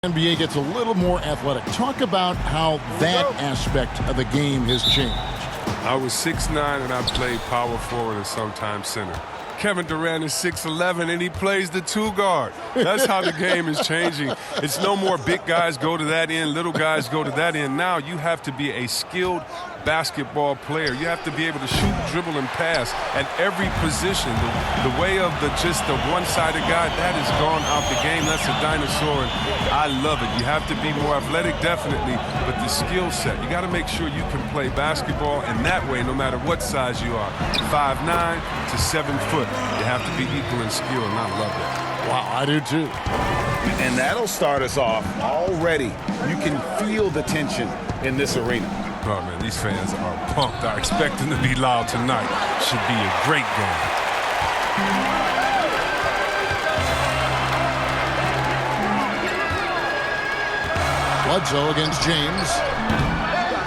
NBA gets a little more athletic. Talk about how that aspect of the game has changed. I was 6'9" and I played power forward and sometimes center. Kevin Durant is 6'11" and he plays the two guard. That's how the game is changing. It's no more big guys go to that end, little guys go to that end. Now you have to be a skilled basketball player. You have to be able to shoot, dribble, and pass at every position. The way of just the one-sided guy, that has gone out the game. That's a dinosaur, and I love it. You have to be more athletic, definitely, but the skill set, you got to make sure you can play basketball, and that way, no matter what size you are, 5'9" to 7 foot, you have to be equal in skill, and I love it. Wow, I do too. And that'll start us off already. You can feel the tension in this arena. Oh, man, these fans are pumped. I expect them to be loud tonight. Should be a great game. Bledsoe against James.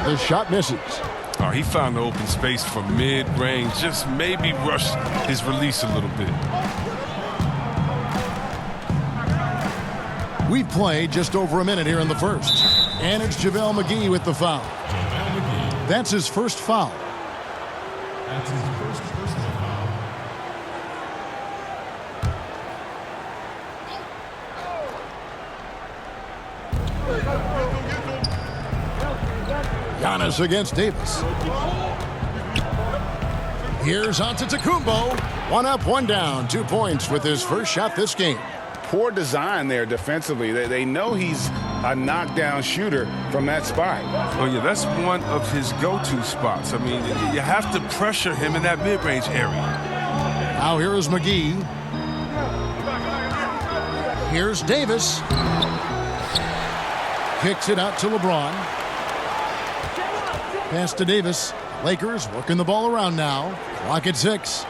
The shot misses. Oh, he found the open space from mid-range. Just maybe rush his release a little bit. We've played just over a minute here in the first. And it's JaVale McGee with the foul. That's his first foul. That's his first personal foul. Giannis against Davis. Here's Antetokounmpo. One up, one down. 2 points with his first shot this game. Poor design there defensively. They know he's a knockdown shooter from that spot. Oh, yeah, that's one of his go-to spots. I mean, you have to pressure him in that mid-range area. Now here is McGee. Here's Davis. Kicks it out to LeBron. Pass to Davis. Lakers working the ball around now. Clock at 6.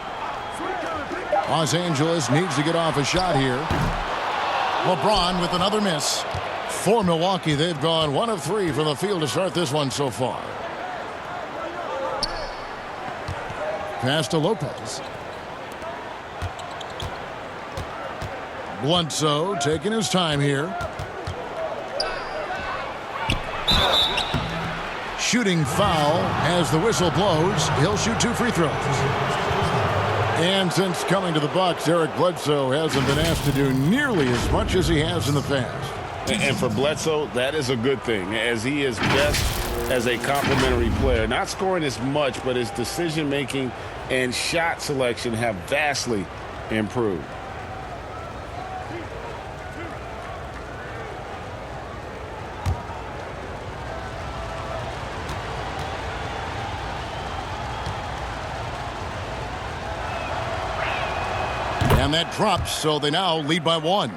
Los Angeles needs to get off a shot here. LeBron with another miss. For Milwaukee, they've gone 1 of 3 from the field to start this one so far. Pass to Lopez. Bledsoe taking his time here. Shooting foul as the whistle blows. He'll shoot 2 free throws. And since coming to the Bucks, Eric Bledsoe hasn't been asked to do nearly as much as he has in the past. And for Bledsoe, that is a good thing, as he is best as a complementary player. Not scoring as much, but his decision-making and shot selection have vastly improved. And that drops, so they now lead by 1.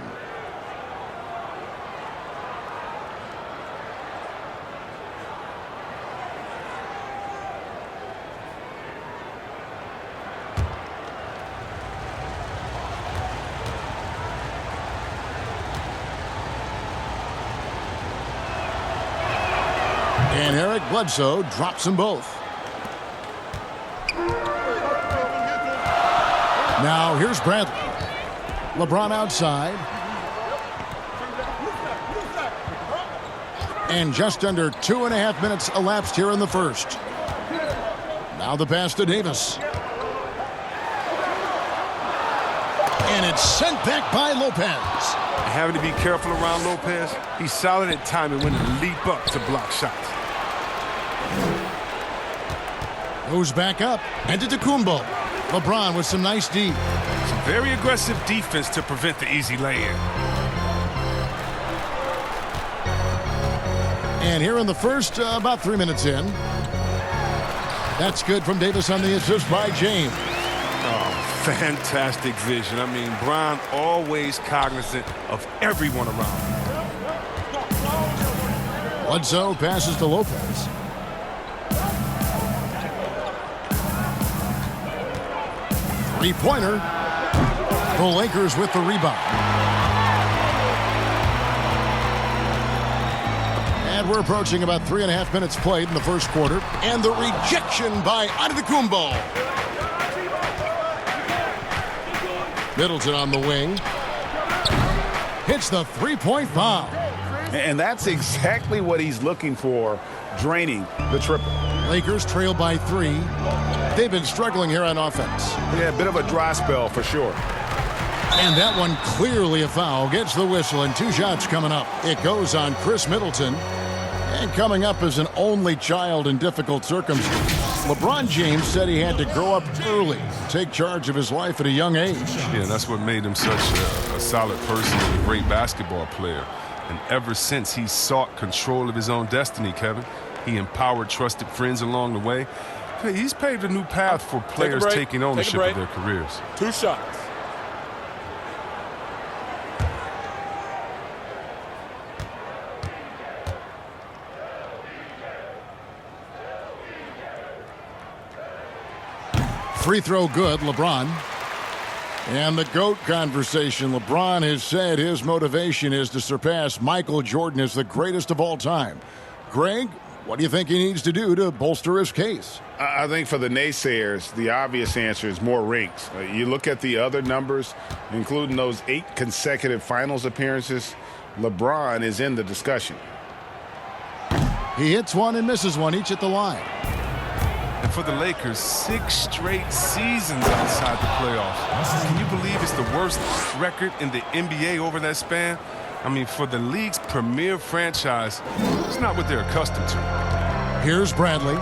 And Eric Bledsoe drops them both. Now here's Bradley. LeBron outside. And just under 2.5 minutes elapsed here in the first. Now the pass to Davis. And it's sent back by Lopez. Having to be careful around Lopez. He's solid at timing when to leap up to block shots. Goes back up. And to Antetokounmpo. LeBron with some nice D. Some very aggressive defense to prevent the easy lay-in. And here in the first, about 3 minutes in. That's good from Davis on the assist by James. Oh, fantastic vision. I mean, Bron always cognizant of everyone around him. Bledsoe passes to Lopez. Three-pointer. The Lakers with the rebound. And we're approaching about 3.5 minutes played in the first quarter. And the rejection by Antetokounmpo. Middleton on the wing. Hits the three-point foul. And that's exactly what he's looking for, draining the triple. Lakers trail by 3. They've been struggling here on offense. Yeah, a bit of a dry spell for sure. And that one clearly a foul. Gets the whistle, and 2 shots coming up. It goes on Chris Middleton. And coming up as an only child in difficult circumstances, LeBron James said he had to grow up early, take charge of his life at a young age. Yeah, that's what made him such a solid person and a great basketball player. And ever since, he's sought control of his own destiny, Kevin. He empowered trusted friends along the way. Hey, he's paved a new path for players taking ownership of their careers. 2 shots. Free throw good, LeBron. And the GOAT conversation. LeBron has said his motivation is to surpass Michael Jordan as the greatest of all time. Greg, what do you think he needs to do to bolster his case? I think for the naysayers, the obvious answer is more rings. You look at the other numbers, including those 8 consecutive finals appearances, LeBron is in the discussion. He hits one and misses one, each at the line. And for the Lakers, 6 straight seasons outside the playoffs. Can you believe it's the worst record in the NBA over that span? I mean, for the league's premier franchise, it's not what they're accustomed to. Here's Bradley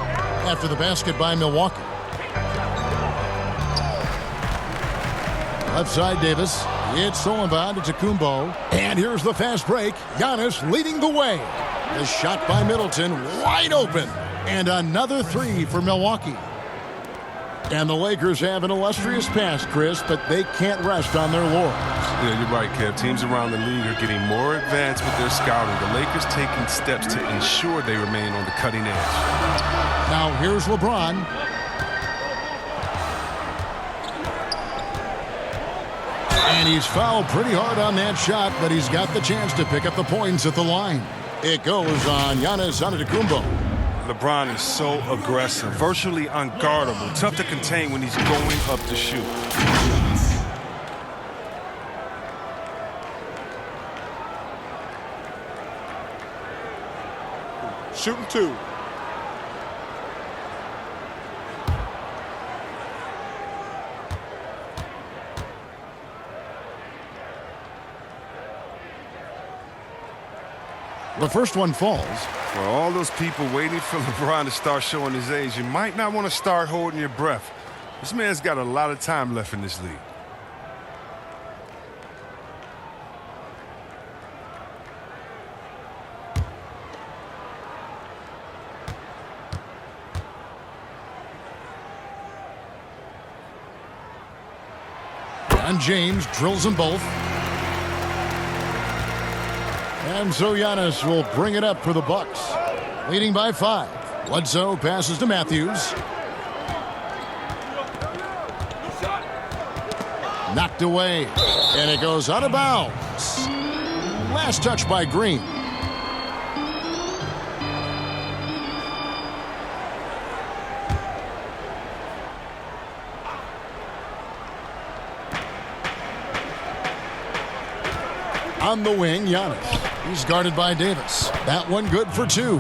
after the basket by Milwaukee. Left side, Davis. It's Solomon to Tacumbo. And here's the fast break. Giannis leading the way. The shot by Middleton, wide open. And another 3 for Milwaukee. And the Lakers have an illustrious past, Chris, but they can't rest on their laurels. Yeah, you're right, Kev. Teams around the league are getting more advanced with their scouting. The Lakers taking steps to ensure they remain on the cutting edge. Now here's LeBron. And he's fouled pretty hard on that shot, but he's got the chance to pick up the points at the line. It goes on Giannis Antetokounmpo. LeBron is so aggressive, virtually unguardable, tough to contain when he's going up to shoot. Shooting 2. The first one falls. For all those people waiting for LeBron to start showing his age, you might not want to start holding your breath. This man's got a lot of time left in this league. And James drills them both. And so Giannis will bring it up for the Bucks. Leading by 5. Bledsoe passes to Matthews. Knocked away. And it goes out of bounds. Last touch by Green. On the wing, Giannis. He's guarded by Davis. That one good for 2.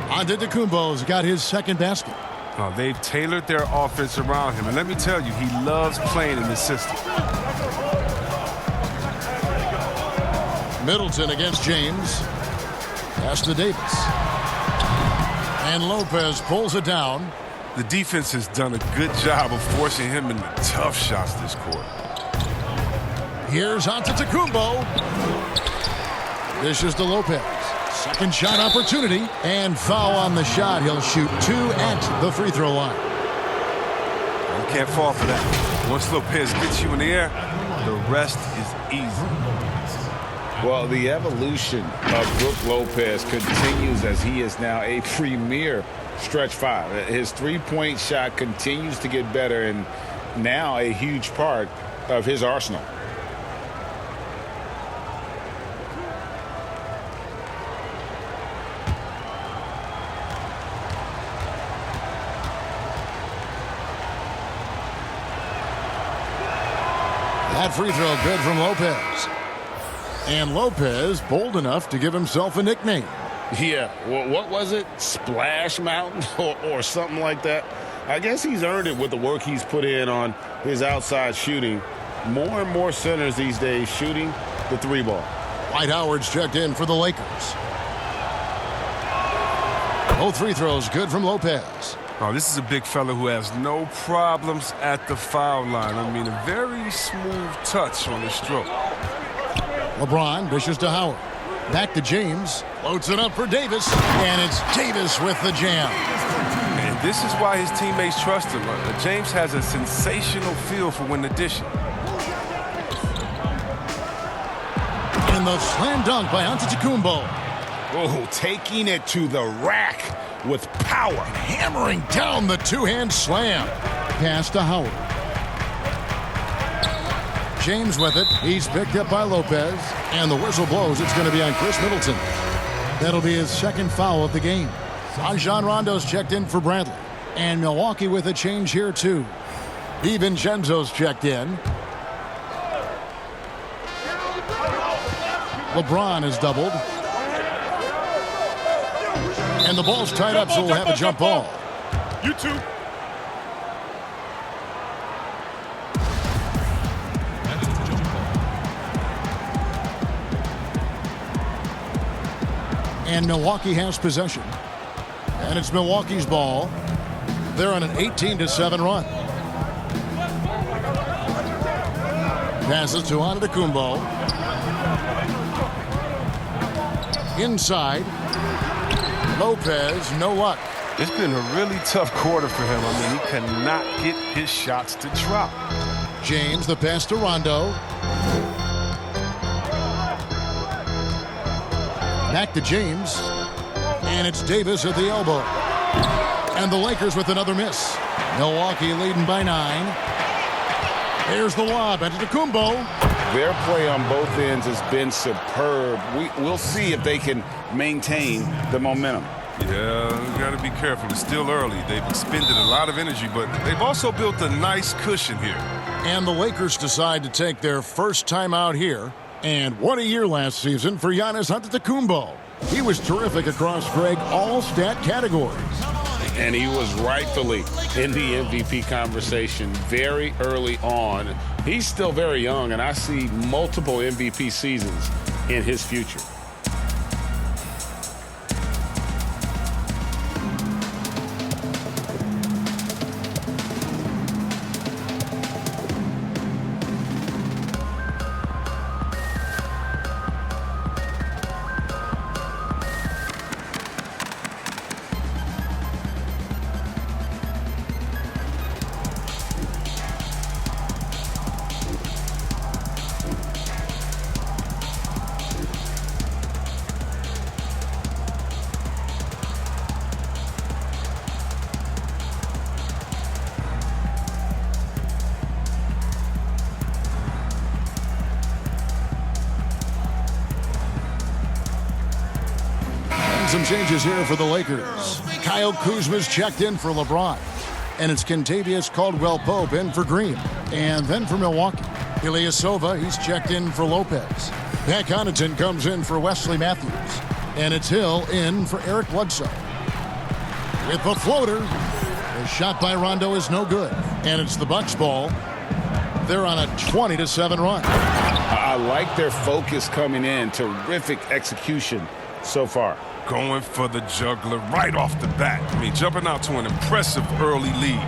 Antetokounmpo's got his second basket. Oh, they've tailored their offense around him. And let me tell you, he loves playing in this system. Middleton against James. Pass to Davis. And Lopez pulls it down. The defense has done a good job of forcing him into tough shots this quarter. Here's Antetokounmpo. Dishes to Lopez. Second shot opportunity. And foul on the shot. He'll shoot 2 at the free throw line. You can't fall for that. Once Lopez gets you in the air, the rest is easy. Well, the evolution of Brook Lopez continues as he is now a premier stretch 5. His three-point shot continues to get better and now a huge part of his arsenal. That free throw good from Lopez. And Lopez bold enough to give himself a nickname. Yeah, well, what was it? Splash Mountain or something like that? I guess he's earned it with the work he's put in on his outside shooting. More and more centers these days shooting the three ball. Dwight Howard's checked in for the Lakers. Both free throws good from Lopez. Oh, this is a big fella who has no problems at the foul line. I mean, a very smooth touch on the stroke. LeBron dishes to Howard. Back to James. Loads it up for Davis. And it's Davis with the jam. And this is why his teammates trust him. James has a sensational feel for when to dish it. And the slam dunk by Antetokounmpo. Oh, taking it to the rack with power. Hammering down the two-hand slam. Pass to Howard. James with it. He's picked up by Lopez. And the whistle blows. It's going to be on Chris Middleton. That'll be his second foul of the game. Rajon Rondo's checked in for Bradley. And Milwaukee with a change here, too. DiVincenzo's checked in. LeBron is doubled. And the ball's tied up, so we'll have a jump ball. You two. That's a jump ball. And Milwaukee has possession. And it's Milwaukee's ball. They're on an 18-7 run. Passes to Antetokounmpo. Inside. Lopez, no luck. It's been a really tough quarter for him. I mean, he cannot get his shots to drop. James, the pass to Rondo. Back to James. And it's Davis at the elbow. And the Lakers with another miss. Milwaukee leading by 9. Here's the lob. Antetokounmpo. Their play on both ends has been superb. We'll see if they can maintain the momentum. Yeah, you got to be careful. It's still early. They've expended a lot of energy, but they've also built a nice cushion here. And the Lakers decide to take their first time out here. And what a year last season for Giannis Antetokounmpo. He was terrific across, Greg, all stat categories. And he was rightfully in the MVP conversation very early on. He's still very young, and I see multiple MVP seasons in his future. Some changes here for the Lakers. Kyle Kuzma's checked in for LeBron. And it's Kentavious Caldwell-Pope in for Green. And then for Milwaukee, Ilyasova, he's checked in for Lopez. Pat Connaughton comes in for Wesley Matthews. And it's Hill in for Eric Bledsoe. With the floater, the shot by Rondo is no good. And it's the Bucks ball. They're on a 20-7 run. I like their focus coming in. Terrific execution so far. Going for the juggler right off the bat. I mean, jumping out to an impressive early lead.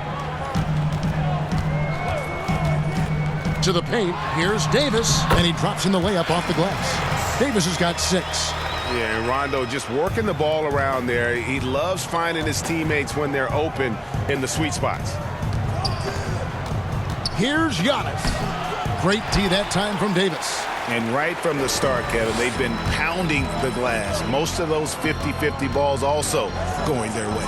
To the paint, here's Davis, and he drops in the layup off the glass. Davis has got 6. Yeah, and Rondo just working the ball around there. He loves finding his teammates when they're open in the sweet spots. Here's Giannis. Great D that time from Davis. And right from the start, Kevin, they've been pounding the glass. Most of those 50-50 balls also going their way.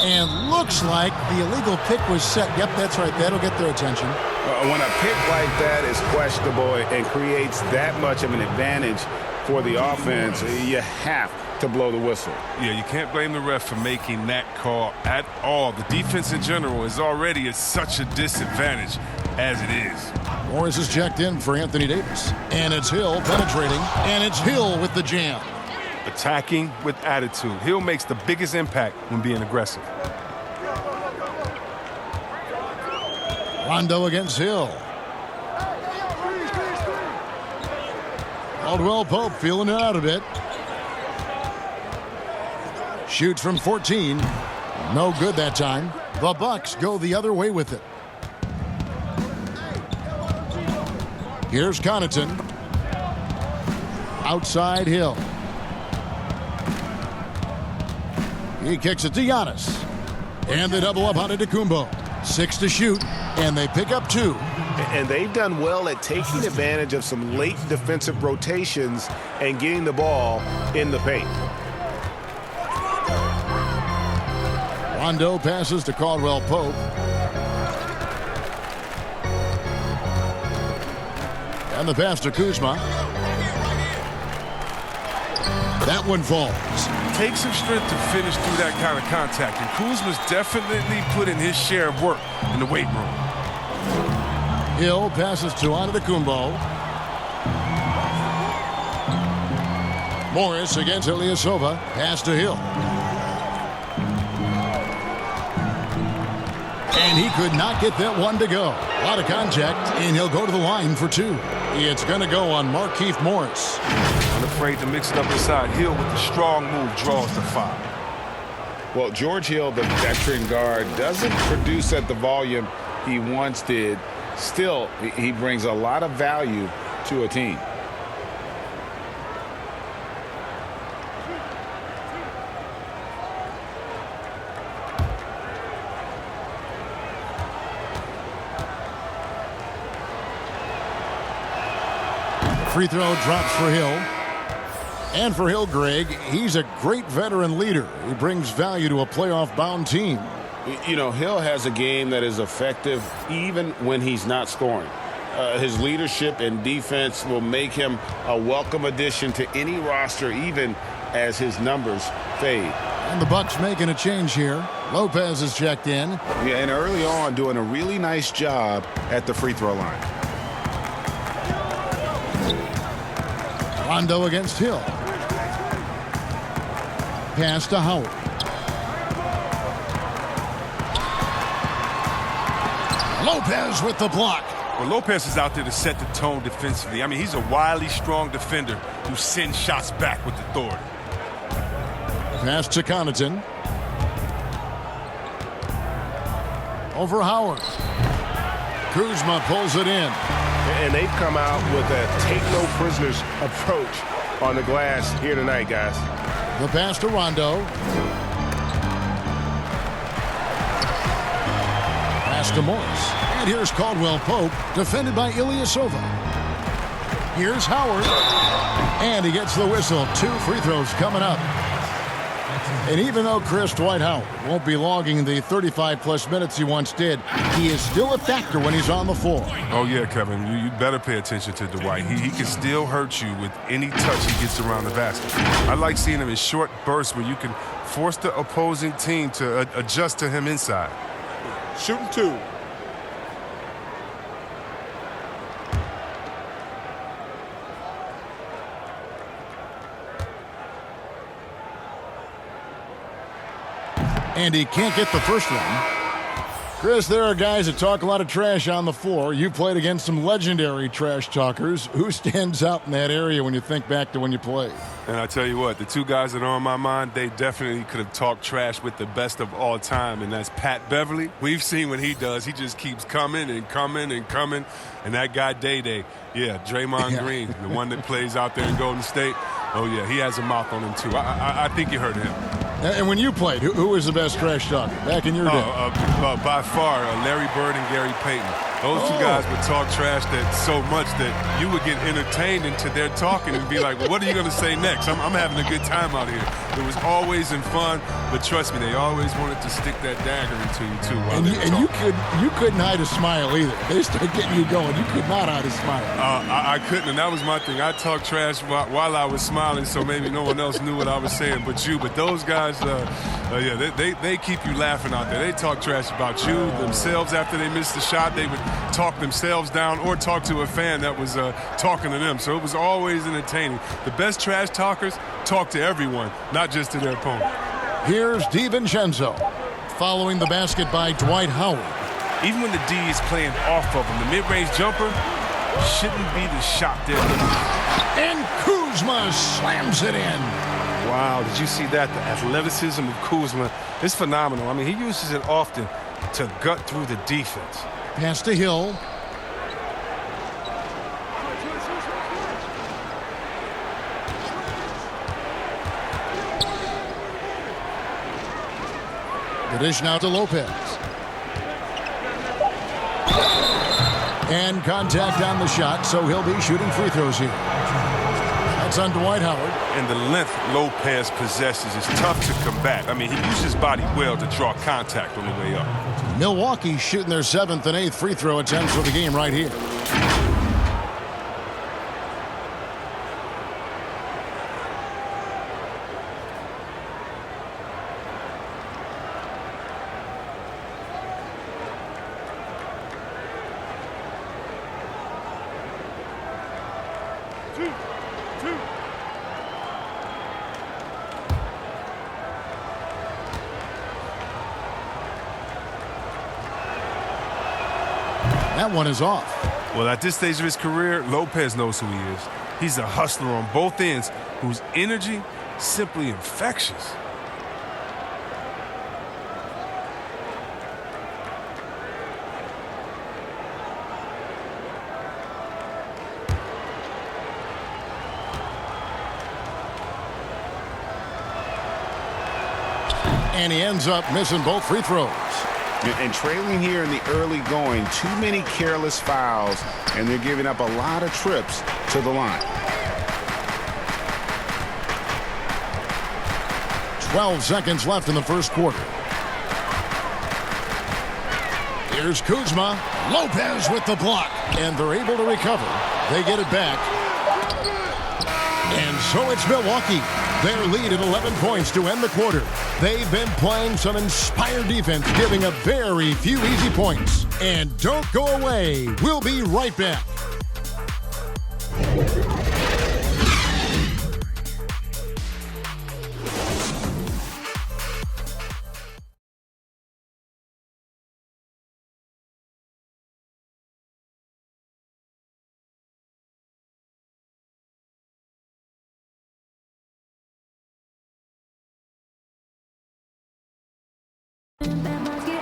And looks like the illegal pick was set. Yep, that's right. That'll get their attention. When a pick like that is questionable and creates that much of an advantage for the offense, you have to blow the whistle. Yeah, you can't blame the ref for making that call at all. The defense in general is already at such a disadvantage. as it is. Morris is checked in for Anthony Davis. And it's Hill penetrating. And it's Hill with the jam. Attacking with attitude. Hill makes the biggest impact when being aggressive. Rondo against Hill. Caldwell Pope feeling it out a bit. Shoots from 14. No good that time. The Bucks go the other way with it. Here's Connaughton. Outside Hill. He kicks it to Giannis. And they double up on Antetokounmpo. 6 to shoot, and they pick up 2. And they've done well at taking advantage of some late defensive rotations and getting the ball in the paint. Rondo passes to Caldwell Pope. And the pass to Kuzma. That one falls. Takes some strength to finish through that kind of contact, and Kuzma's definitely put in his share of work in the weight room. Hill passes to Antetokounmpo. Morris against Ilyasova. Pass to Hill. And he could not get that one to go. A lot of contact, and he'll go to the line for 2. It's going to go on Markieff Morris. Unafraid to mix it up inside. Hill with the strong move draws the foul. Well, George Hill, the veteran guard, doesn't produce at the volume he once did. Still, he brings a lot of value to a team. Free throw drops for Hill. And for Hill, Greg, he's a great veteran leader. He brings value to a playoff-bound team. You know, Hill has a game that is effective even when he's not scoring. His leadership and defense will make him a welcome addition to any roster, even as his numbers fade. And the Bucks making a change here. Lopez is checked in. Yeah, and early on doing a really nice job at the free throw line. Rondo against Hill. Pass to Howard. Lopez with the block. Well, Lopez is out there to set the tone defensively. I mean, he's a wily, strong defender who sends shots back with authority. Pass to Connaughton. Over Howard. Kuzma pulls it in. And they've come out with a take-no-prisoners approach on the glass here tonight, guys. The pass to Rondo. Pass to Morris. And here's Caldwell Pope, defended by Ilyasova. Here's Howard. And he gets the whistle. 2 free throws coming up. And even though Chris Dwight Howard won't be logging the 35-plus minutes he once did, he is still a factor when he's on the floor. Oh, yeah, Kevin, you better pay attention to Dwight. He can still hurt you with any touch he gets around the basket. I like seeing him in short bursts where you can force the opposing team to adjust to him inside. Shooting 2. And he can't get the first one. Chris, there are guys that talk a lot of trash on the floor. You played against some legendary trash talkers. Who stands out in that area when you think back to when you played? And I tell you what, the 2 guys that are on my mind, they definitely could have talked trash with the best of all time, and that's Pat Beverly. We've seen what he does. He just keeps coming and coming and coming. And that guy, Day-Day, yeah, Draymond Green, the one that plays out there in Golden State. Oh, yeah, he has a mouth on him, too. I think you heard him. And when you played, who was the best trash talker back in your day? By far, Larry Bird and Gary Payton. Those 2 guys would talk trash that so much that you would get entertained into their talking and be like, well, what are you going to say next? I'm having a good time out here. It was always in fun, but trust me, they always wanted to stick that dagger into you, too. And you couldn't hide a smile either. They started getting you going. You could not hide a smile. I couldn't, and that was my thing. I talked trash while I was smiling, so maybe no one else knew what I was saying but you. But those guys, they keep you laughing out there. They talk trash about you themselves after they miss the shot. They would talk themselves down or talk to a fan that was talking to them. So it was always entertaining. The best trash talkers talk to everyone, not just to their opponent. Here's DiVincenzo. Following the basket by Dwight Howard. Even when the D is playing off of him, the mid-range jumper shouldn't be the shot there. And Kuzma slams it in. Wow, did you see that? The athleticism of Kuzma is phenomenal. I mean, he uses it often to gut through the defense. Pass to Hill. The dish now to Lopez. And contact on the shot, so he'll be shooting free throws here. That's on Dwight Howard. And the length Lopez possesses is tough to combat. I mean, he uses his body well to draw contact on the way up. Milwaukee shooting their 7th and 8th free throw attempts for the game right here. That one is off. Well, at this stage of his career, Lopez knows who he is. He's a hustler on both ends whose energy is simply infectious. And he ends up missing both free throws. And trailing here in the early going, too many careless fouls, and they're giving up a lot of trips to the line. 12 seconds left in the first quarter. Here's Kuzma. Lopez with the block. And they're able to recover. They get it back. And so it's Milwaukee. Their lead at 11 points to end the quarter. They've been playing some inspired defense, giving up very few easy points. And don't go away. We'll be right back.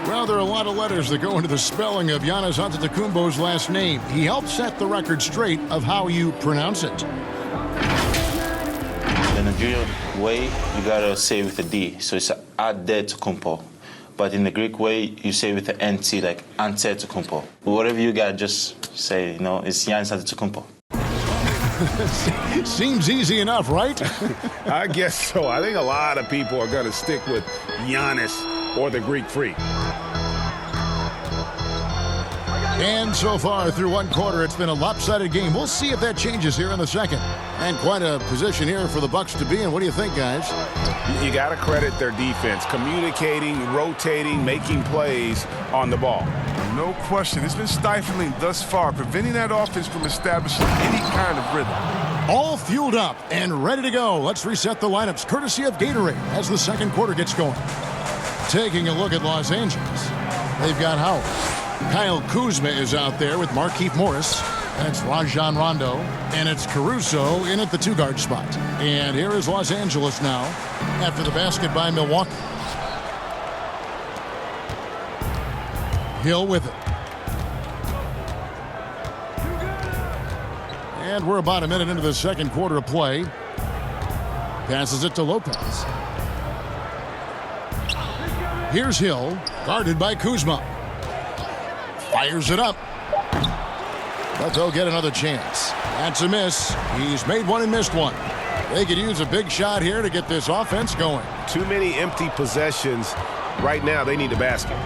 Well, there are a lot of letters that go into the spelling of Giannis Antetokounmpo's last name. He helped set the record straight of how you pronounce it. The Nigerian way, you gotta say with a D, so it's Antetokounmpo. But in the Greek way, you say with the NT, like Antetokounmpo. Whatever you got, just say, it's Giannis Antetokounmpo. Seems easy enough, right? I guess so. I think a lot of people are going to stick with Giannis or the Greek Freak. And so far through one quarter, it's been a lopsided game. We'll see if that changes here in the second. And quite a position here for the Bucks to be in. What do you think, guys? You got to credit their defense, communicating, rotating, making plays on the ball. No question. It's been stifling thus far, preventing that offense from establishing any kind of rhythm. All fueled up and ready to go. Let's reset the lineups, courtesy of Gatorade, as the second quarter gets going. Taking a look at Los Angeles. They've got Howard. Kyle Kuzma is out there with Markieff Morris. And it's Rajon Rondo. And it's Caruso in at the two-guard spot. And here is Los Angeles now after the basket by Milwaukee. Hill with it. And we're about a minute into the second quarter of play. Passes it to Lopez. Here's Hill, guarded by Kuzma. Fires it up. But they'll get another chance. That's a miss. He's made one and missed one. They could use a big shot here to get this offense going. Too many empty possessions. Right now, they need a basket.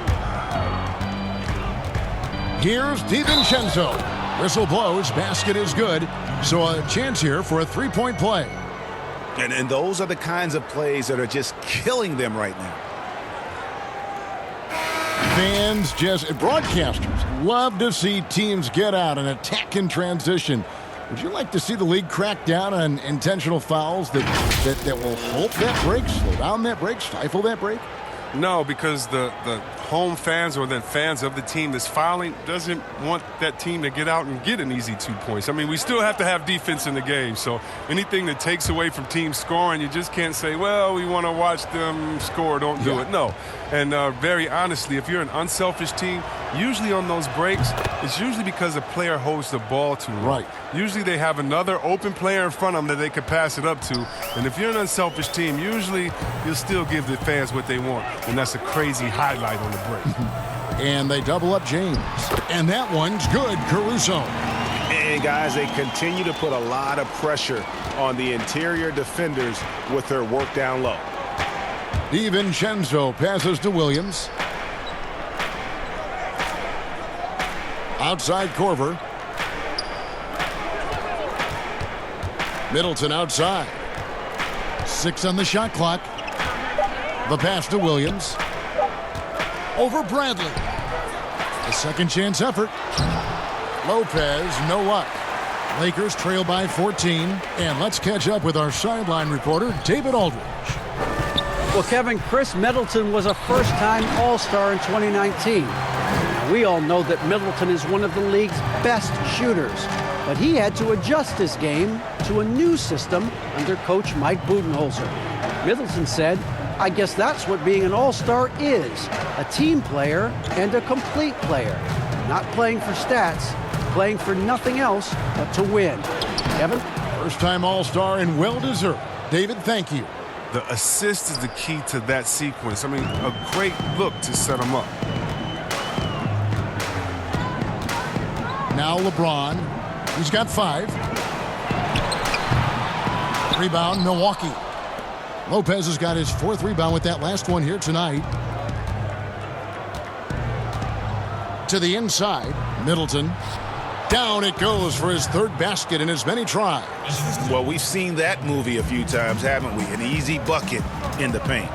Here's DiVincenzo. Whistle blows. Basket is good. So a chance here for a three-point play. And those are the kinds of plays that are just killing them right now. Fans, broadcasters love to see teams get out and attack in transition. Would you like to see the league crack down on intentional fouls that will halt that break, slow down that break, stifle that break? No, because the home fans or the fans of the team that's fouling doesn't want that team to get out and get an easy 2 points. I mean, we still have to have defense in the game, so anything that takes away from teams scoring, you just can't say, well, we want to watch them score, don't do it. No. And very honestly, if you're an unselfish team, usually on those breaks, it's usually because a player holds the ball too long. Right. Usually they have another open player in front of them that they could pass it up to. And if you're an unselfish team, usually you'll still give the fans what they want. And that's a crazy highlight on the break. And they double up James. And that one's good, Caruso. And, guys, they continue to put a lot of pressure on the interior defenders with their work down low. DiVincenzo passes to Williams. Outside Corver. Middleton outside. 6 on the shot clock. The pass to Williams. Over Bradley. A second chance effort. Lopez, no luck. Lakers trail by 14. And let's catch up with our sideline reporter, David Aldridge. Well, Kevin, Chris Middleton was a first-time All-Star in 2019. We all know that Middleton is one of the league's best shooters, but he had to adjust his game to a new system under coach Mike Budenholzer. Middleton said, I guess that's what being an all-star is, a team player and a complete player. Not playing for stats, playing for nothing else but to win. Kevin? First-time all-star and well-deserved. David, thank you. The assist is the key to that sequence. I mean, a great look to set him up. Now LeBron. He's got 5. Rebound, Milwaukee. Lopez has got his 4th rebound with that last one here tonight. To the inside, Middleton. Down it goes for his 3rd basket in as many tries. Well, we've seen that movie a few times, haven't we? An easy bucket in the paint.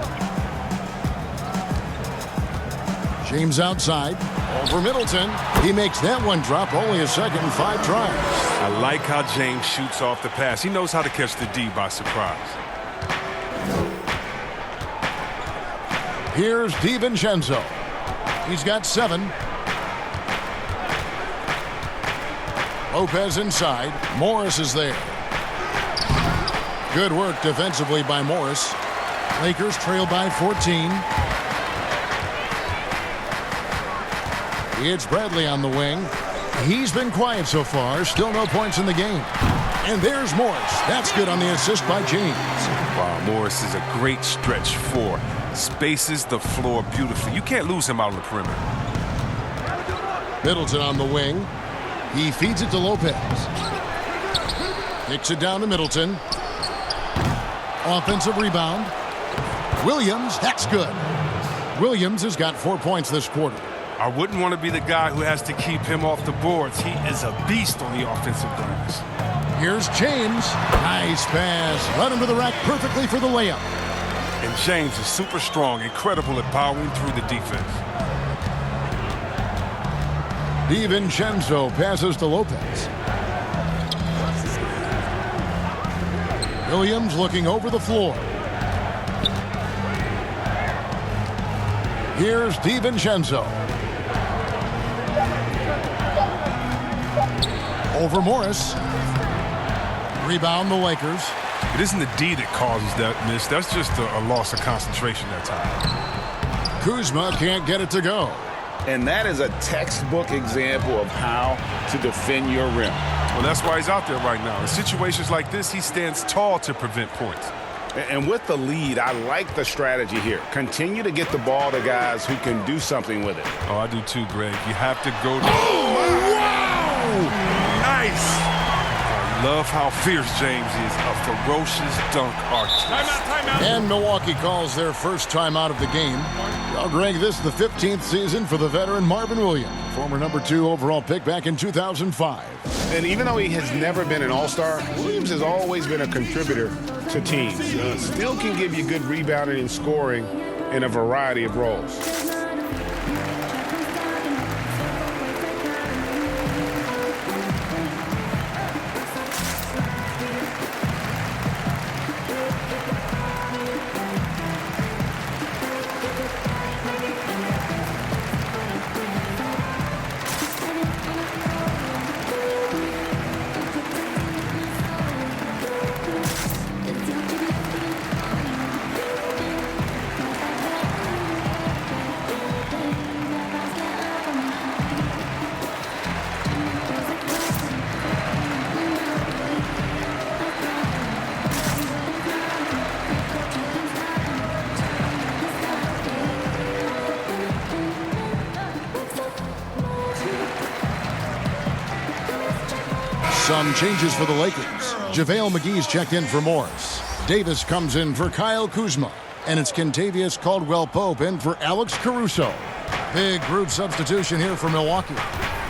James outside. Over Middleton. He makes that one drop. Only a second and 5 tries. I like how James shoots off the pass. He knows how to catch the D by surprise. Here's DiVincenzo. He's got 7. Lopez inside. Morris is there. Good work defensively by Morris. Lakers trail by 14. It's Bradley on the wing. He's been quiet so far. Still no points in the game. And there's Morris. That's good on the assist by James. Wow, Morris is a great stretch 4. Spaces the floor beautifully. You can't lose him out on the perimeter. Middleton on the wing. He feeds it to Lopez. Kicks it down to Middleton. Offensive rebound. Williams, that's good. Williams has got 4 points this quarter. I wouldn't want to be the guy who has to keep him off the boards. He is a beast on the offensive glass. Here's James. Nice pass. Led him to the rack perfectly for the layup. And James is super strong, incredible at powering through the defense. DiVincenzo passes to Lopez. Williams looking over the floor. Here's DiVincenzo. Over Morris. Rebound the Lakers. It isn't the D that causes that miss. That's just a loss of concentration that time. Kuzma can't get it to go. And that is a textbook example of how to defend your rim. Well, that's why he's out there right now. In situations like this, he stands tall to prevent points. And with the lead, I like the strategy here. Continue to get the ball to guys who can do something with it. Oh, I do too, Greg. You have to go to... Oh, wow! Nice! I love how fierce James is. A ferocious dunk artist. Timeout. And Milwaukee calls their first timeout of the game. Well, Greg, this is the 15th season for the veteran Marvin Williams, former number 2 overall pick back in 2005. And even though he has never been an all-star, Williams has always been a contributor to teams. Still can give you good rebounding and scoring in a variety of roles. Some changes for the Lakers. JaVale McGee's checked in for Morris. Davis comes in for Kyle Kuzma. And it's Kentavious Caldwell-Pope in for Alex Caruso. Big group substitution here for Milwaukee.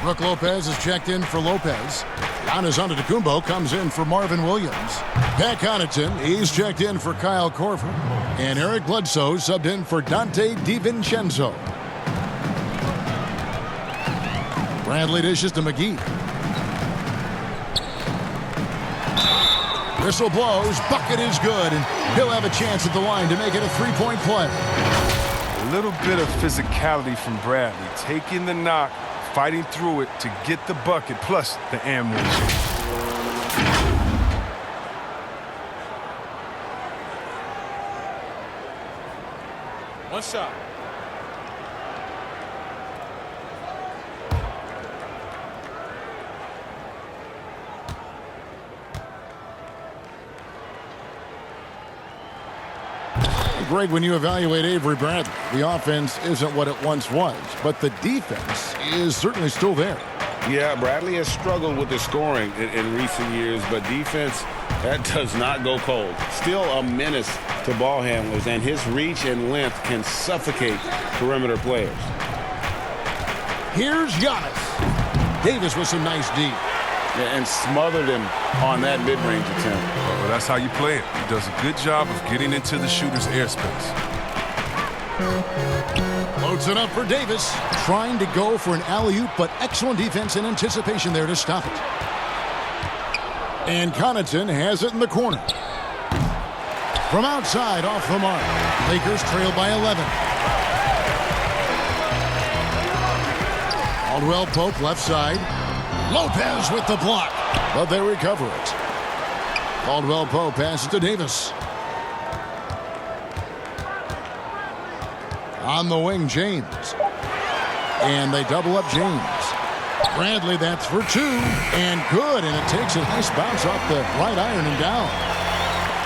Brook Lopez is checked in for Lopez. Giannis Antetokounmpo comes in for Marvin Williams. Pat Connaughton, he's checked in for Kyle Korver. And Eric Bledsoe subbed in for Dante DiVincenzo. Bradley dishes to McGee. Whistle blows, bucket is good, and he'll have a chance at the line to make it a three-point play. A little bit of physicality from Bradley, taking the knock, fighting through it to get the bucket, plus the and one. One shot. Greg, when you evaluate Avery Bradley, the offense isn't what it once was, but the defense is certainly still there. Yeah, Bradley has struggled with the scoring in recent years, but defense, that does not go cold. Still a menace to ball handlers, and his reach and length can suffocate perimeter players. Here's Giannis. Davis with some nice D. And smothered him on that mid-range attempt. Well, that's how you play it. He does a good job of getting into the shooter's airspace. Loads it up for Davis. Trying to go for an alley-oop, but excellent defense and anticipation there to stop it. And Connaughton has it in the corner. From outside, off the mark. Lakers trail by 11. Caldwell-Pope left side. Lopez with the block, but they recover it. Caldwell-Pope passes to Davis. On the wing, James. And they double up James. Bradley, that's for two, and good, and it takes a nice bounce off the right iron and down.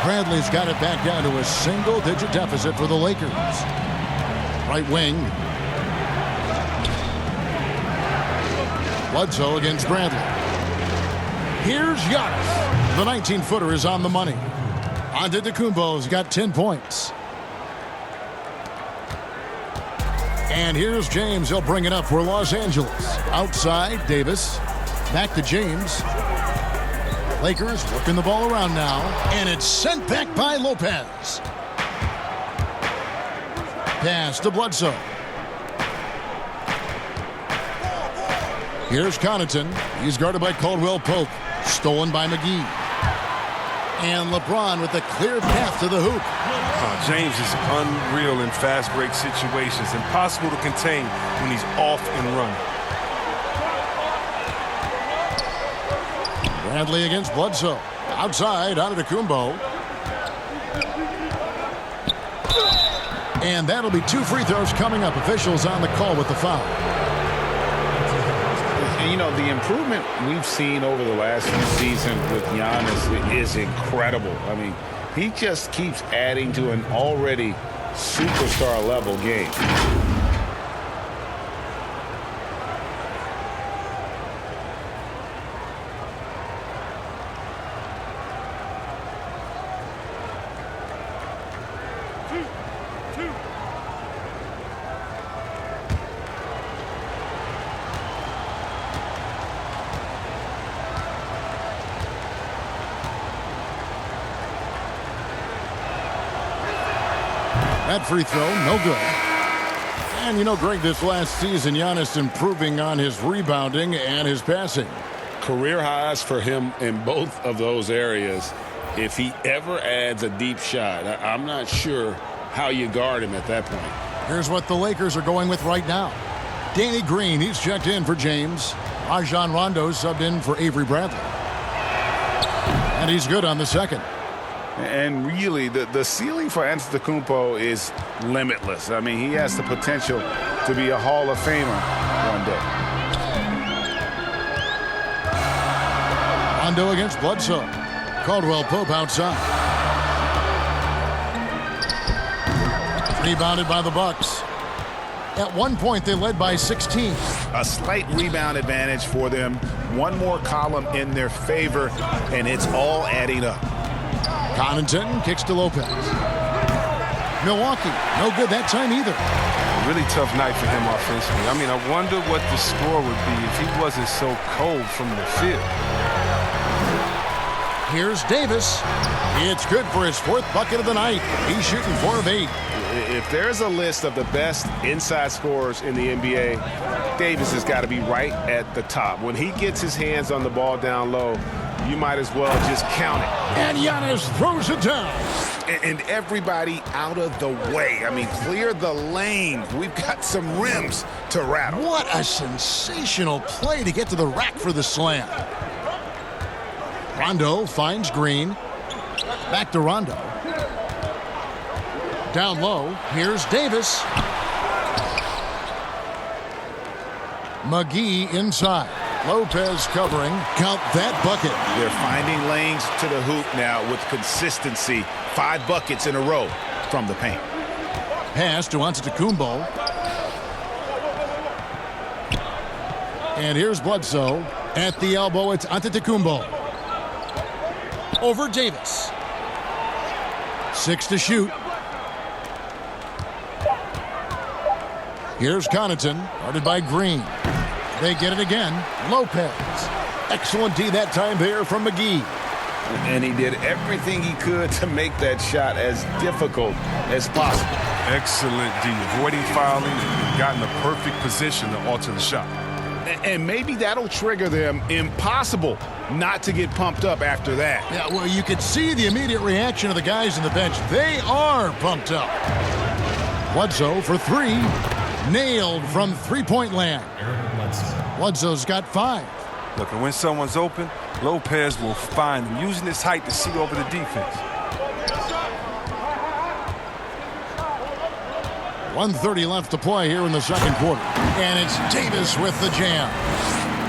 Bradley's got it back down to a single-digit deficit for the Lakers. Right wing. Bledsoe against Bradley. Here's Giannis. The 19-footer is on the money. Antetokounmpo's got 10 points. And here's James. He'll bring it up for Los Angeles. Outside, Davis. Back to James. Lakers working the ball around now. And it's sent back by Lopez. Pass to Bledsoe. Here's Connaughton. He's guarded by Caldwell-Pope. Stolen by McGee. And LeBron with a clear path to the hoop. James is unreal in fast break situations. Impossible to contain when he's off and running. Bradley against Bledsoe. Outside, Antetokounmpo. And that'll be two free throws coming up. Officials on the call with the foul. You know, the improvement we've seen over the last few seasons with Giannis is incredible. I mean, he just keeps adding to an already superstar level game. That free throw, no good. And you know, Greg, this last season, Giannis improving on his rebounding and his passing. Career highs for him in both of those areas. If he ever adds a deep shot, I'm not sure how you guard him at that point. Here's what the Lakers are going with right now. Danny Green, he's checked in for James. Rajon Rondo subbed in for Avery Bradley. And he's good on the second. And really, the ceiling for Antetokounmpo is limitless. I mean, he has the potential to be a Hall of Famer one day. Rondo against Bledsoe. Caldwell-Pope outside. Rebounded by the Bucks. At one point, they led by 16. A slight rebound advantage for them one more column in their favor, and it's all adding up. Connaughton kicks to Lopez. Milwaukee, no good that time either. A really tough night for him offensively. I mean, I wonder what the score would be if he wasn't so cold from the field. Here's Davis. It's good for his 4th bucket of the night. He's shooting 4 of 8. If there's a list of the best inside scorers in the NBA, Davis has got to be right at the top. When he gets his hands on the ball down low, you might as well just count it. And Giannis throws it down. And everybody out of the way. I mean, clear the lane. We've got some rims to rattle. What a sensational play to get to the rack for the slam. Rondo finds Green. Back to Rondo. Down low, here's Davis. McGee inside. Lopez covering. Count that bucket. They're finding lanes to the hoop now with consistency. 5 buckets in a row from the paint. Pass to Antetokounmpo. And here's Bledsoe. At the elbow, it's Antetokounmpo. Over Davis. 6 to shoot. Here's Connaughton, guarded by Green. They get it again. Lopez. Excellent D that time there from McGee. And he did everything he could to make that shot as difficult as possible. Excellent D, avoiding fouling and got in the perfect position to alter the shot. And maybe that'll trigger them. Impossible not to get pumped up after that. Yeah, well, you could see the immediate reaction of the guys on the bench. They are pumped up. Bledsoe for 3. Nailed from three-point land. Bledsoe's got 5. Look, and when someone's open, Lopez will find him, using his height to see over the defense. 1:30 left to play here in the second quarter. And it's Davis with the jam.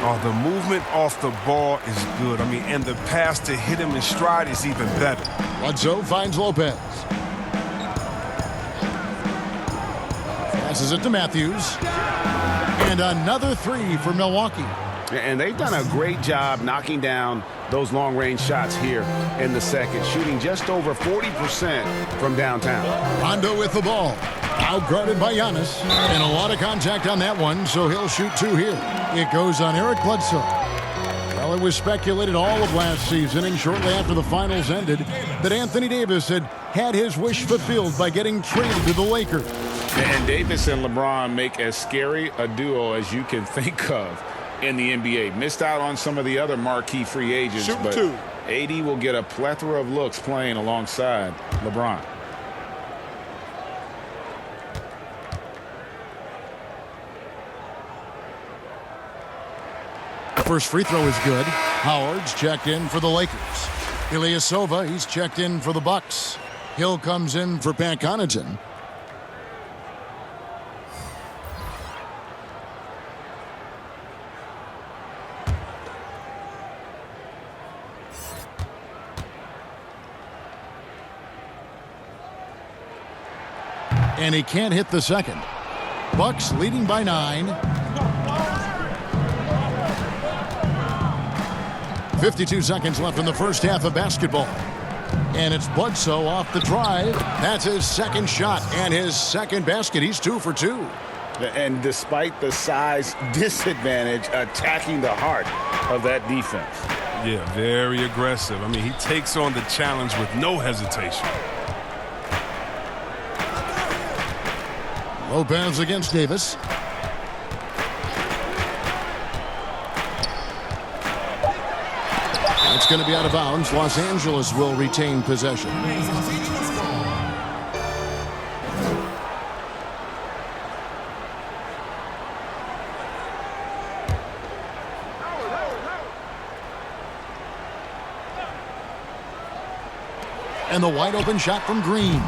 Oh, the movement off the ball is good. I mean, and the pass to hit him in stride is even better. Bledsoe finds Lopez. Passes it to Matthews. And another 3 for Milwaukee. And they've done a great job knocking down those long-range shots here in the second, shooting just over 40% from downtown. Rondo with the ball. Outguarded by Giannis. And a lot of contact on that one, so he'll shoot 2 here. It goes on Eric Bledsoe. Well, it was speculated all of last season and shortly after the finals ended that Anthony Davis had his wish fulfilled by getting traded to the Lakers. And Davis and LeBron make as scary a duo as you can think of in the NBA. Missed out on some of the other marquee free agents, but AD will get a plethora of looks playing alongside LeBron. First free throw is good. Howard's checked in for the Lakers. Ilyasova, he's checked in for the Bucks. Hill comes in for Pat Connaughton. And he can't hit the second. Bucks leading by 9. 52 seconds left in the first half of basketball. And it's Bledsoe off the drive. That's his second shot and his second basket. He's 2 for 2. And despite the size disadvantage, attacking the heart of that defense. Yeah, very aggressive. I mean, he takes on the challenge with no hesitation. Lopez against Davis. It's going to be out of bounds. Los Angeles will retain possession. And the wide open shot from Green.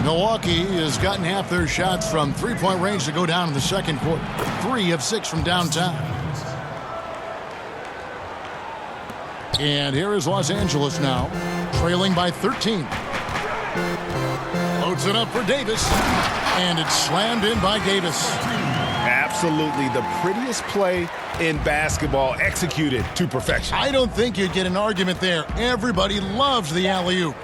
Milwaukee has gotten half their shots from three-point range to go down in the second quarter. 3 of 6 from downtown. And here is Los Angeles now, trailing by 13. Loads it up for Davis, and it's slammed in by Davis. absolutely the prettiest play in basketball, executed to perfection. I don't think you'd get an argument there. Everybody loves the alley-oop.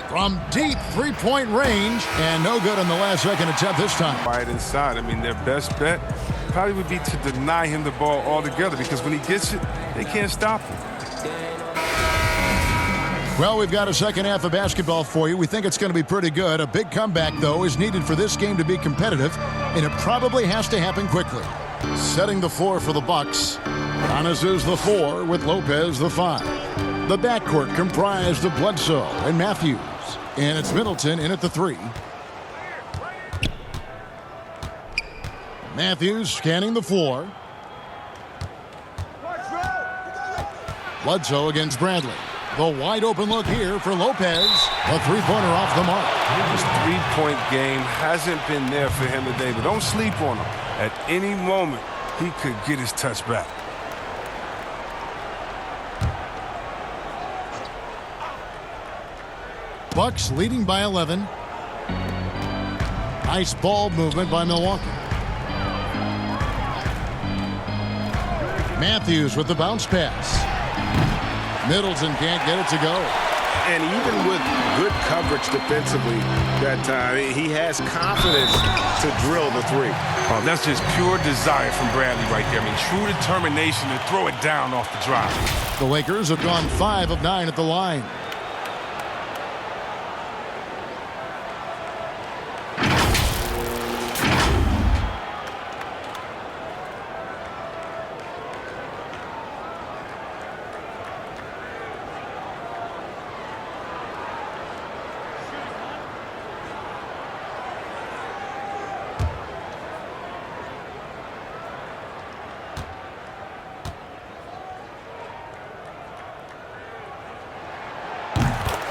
From deep three-point range, and no good on the last second attempt this time. Right inside. I mean, their best bet probably would be to deny him the ball altogether, because when he gets it, they can't stop him. Well, we've got a second half of basketball for you. We think it's going to be pretty good. A big comeback, though, is needed for this game to be competitive, and it probably has to happen quickly. Setting the floor for the Bucks. Giannis is the 4 with Lopez the 5. The backcourt comprised of Bledsoe and Matthews, and it's Middleton in at the 3. Matthews scanning the floor. Bledsoe against Bradley. The wide open look here for Lopez. A three-pointer off the mark. His three-point game hasn't been there for him today, but don't sleep on him. At any moment, he could get his touch back. Bucks leading by 11. Nice ball movement by Milwaukee. Matthews with the bounce pass. Middleton can't get it to go. And even with good coverage defensively that time, he has confidence to drill the 3. Oh, that's just pure desire from Bradley right there. I mean, true determination to throw it down off the drive. The Lakers have gone 5 of 9 at the line.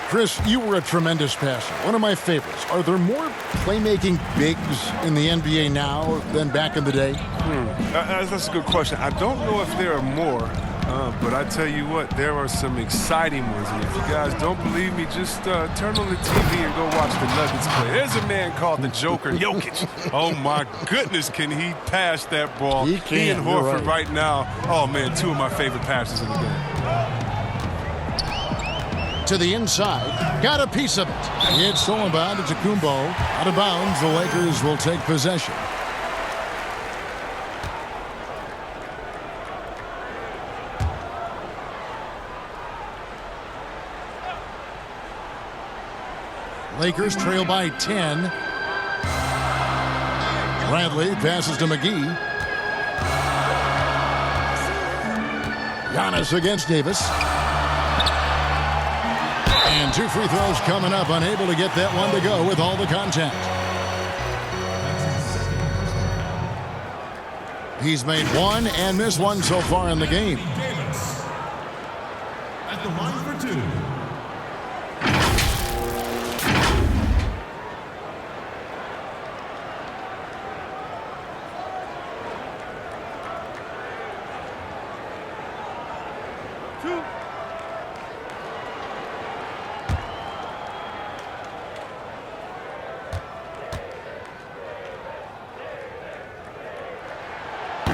Chris, you were a tremendous passer. One of my favorites. Are there more playmaking bigs in the NBA now than back in the day? That's a good question. I don't know if there are more, but I tell you what, there are some exciting ones. And if you guys don't believe me, just turn on the TV and go watch the Nuggets play. There's a man called the Joker, Jokic. Oh, my goodness, can he pass that ball? He can. He and Horford right now, oh, man, 2 of my favorite passes in the game. To the inside, got a piece of it. It's stolen by Antetokounmpo. Out of bounds, the Lakers will take possession. Lakers trail by 10. Bradley passes to McGee. Giannis against Davis. And 2 free throws coming up, unable to get that one to go with all the contact. He's made 1 and missed 1 so far in the game. At the line for 2.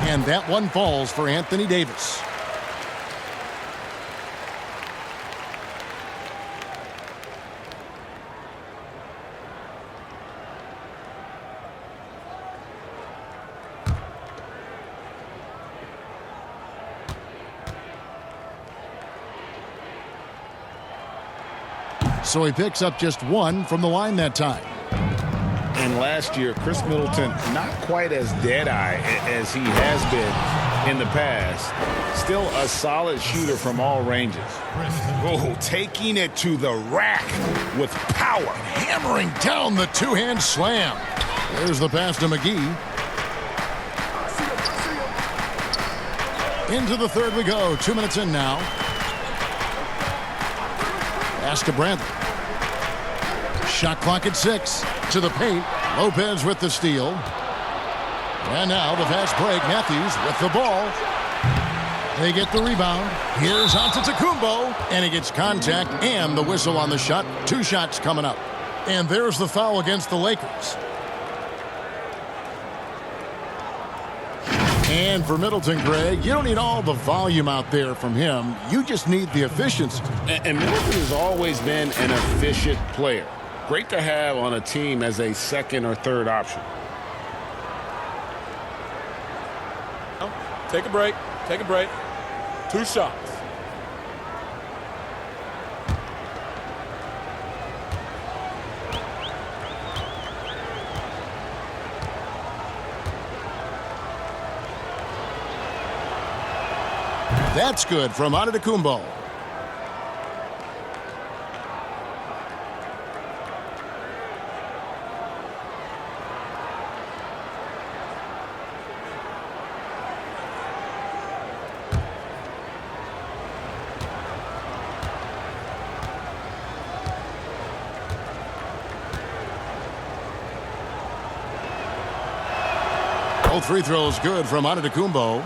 And that one falls for Anthony Davis. So he picks up just 1 from the line that time. And last year, Chris Middleton not quite as dead-eye as he has been in the past. Still a solid shooter from all ranges. Oh, taking it to the rack with power. Hammering down the two-hand slam. There's the pass to McGee. Into the third we go. 2 minutes in now. Pass to Bradley. Shot clock at 6. To the paint. Lopez with the steal. And now the fast break. Matthews with the ball. They get the rebound. Here's Antetokounmpo. And he gets contact and the whistle on the shot. 2 shots coming up. And there's the foul against the Lakers. And for Middleton, Greg, you don't need all the volume out there from him. You just need the efficiency. And Middleton has always been an efficient player. Great to have on a team as a second or third option. Take a break. Take a break. 2 shots. That's good from Antetokounmpo. Both free throws good from Antetokounmpo.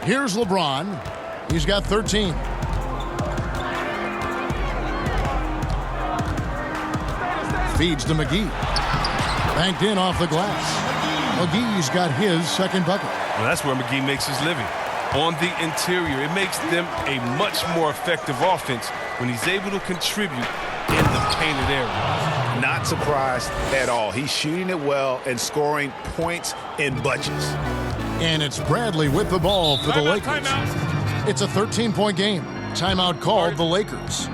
Here's LeBron. He's got 13. Feeds to McGee. Banked in off the glass. McGee's got his second bucket. Well, that's where McGee makes his living. On the interior, it makes them a much more effective offense when he's able to contribute in the painted area. Not surprised at all. He's shooting it well and scoring points in bunches. And it's Bradley with the ball for the Lakers. It's a 13-point game. Timeout called the Lakers.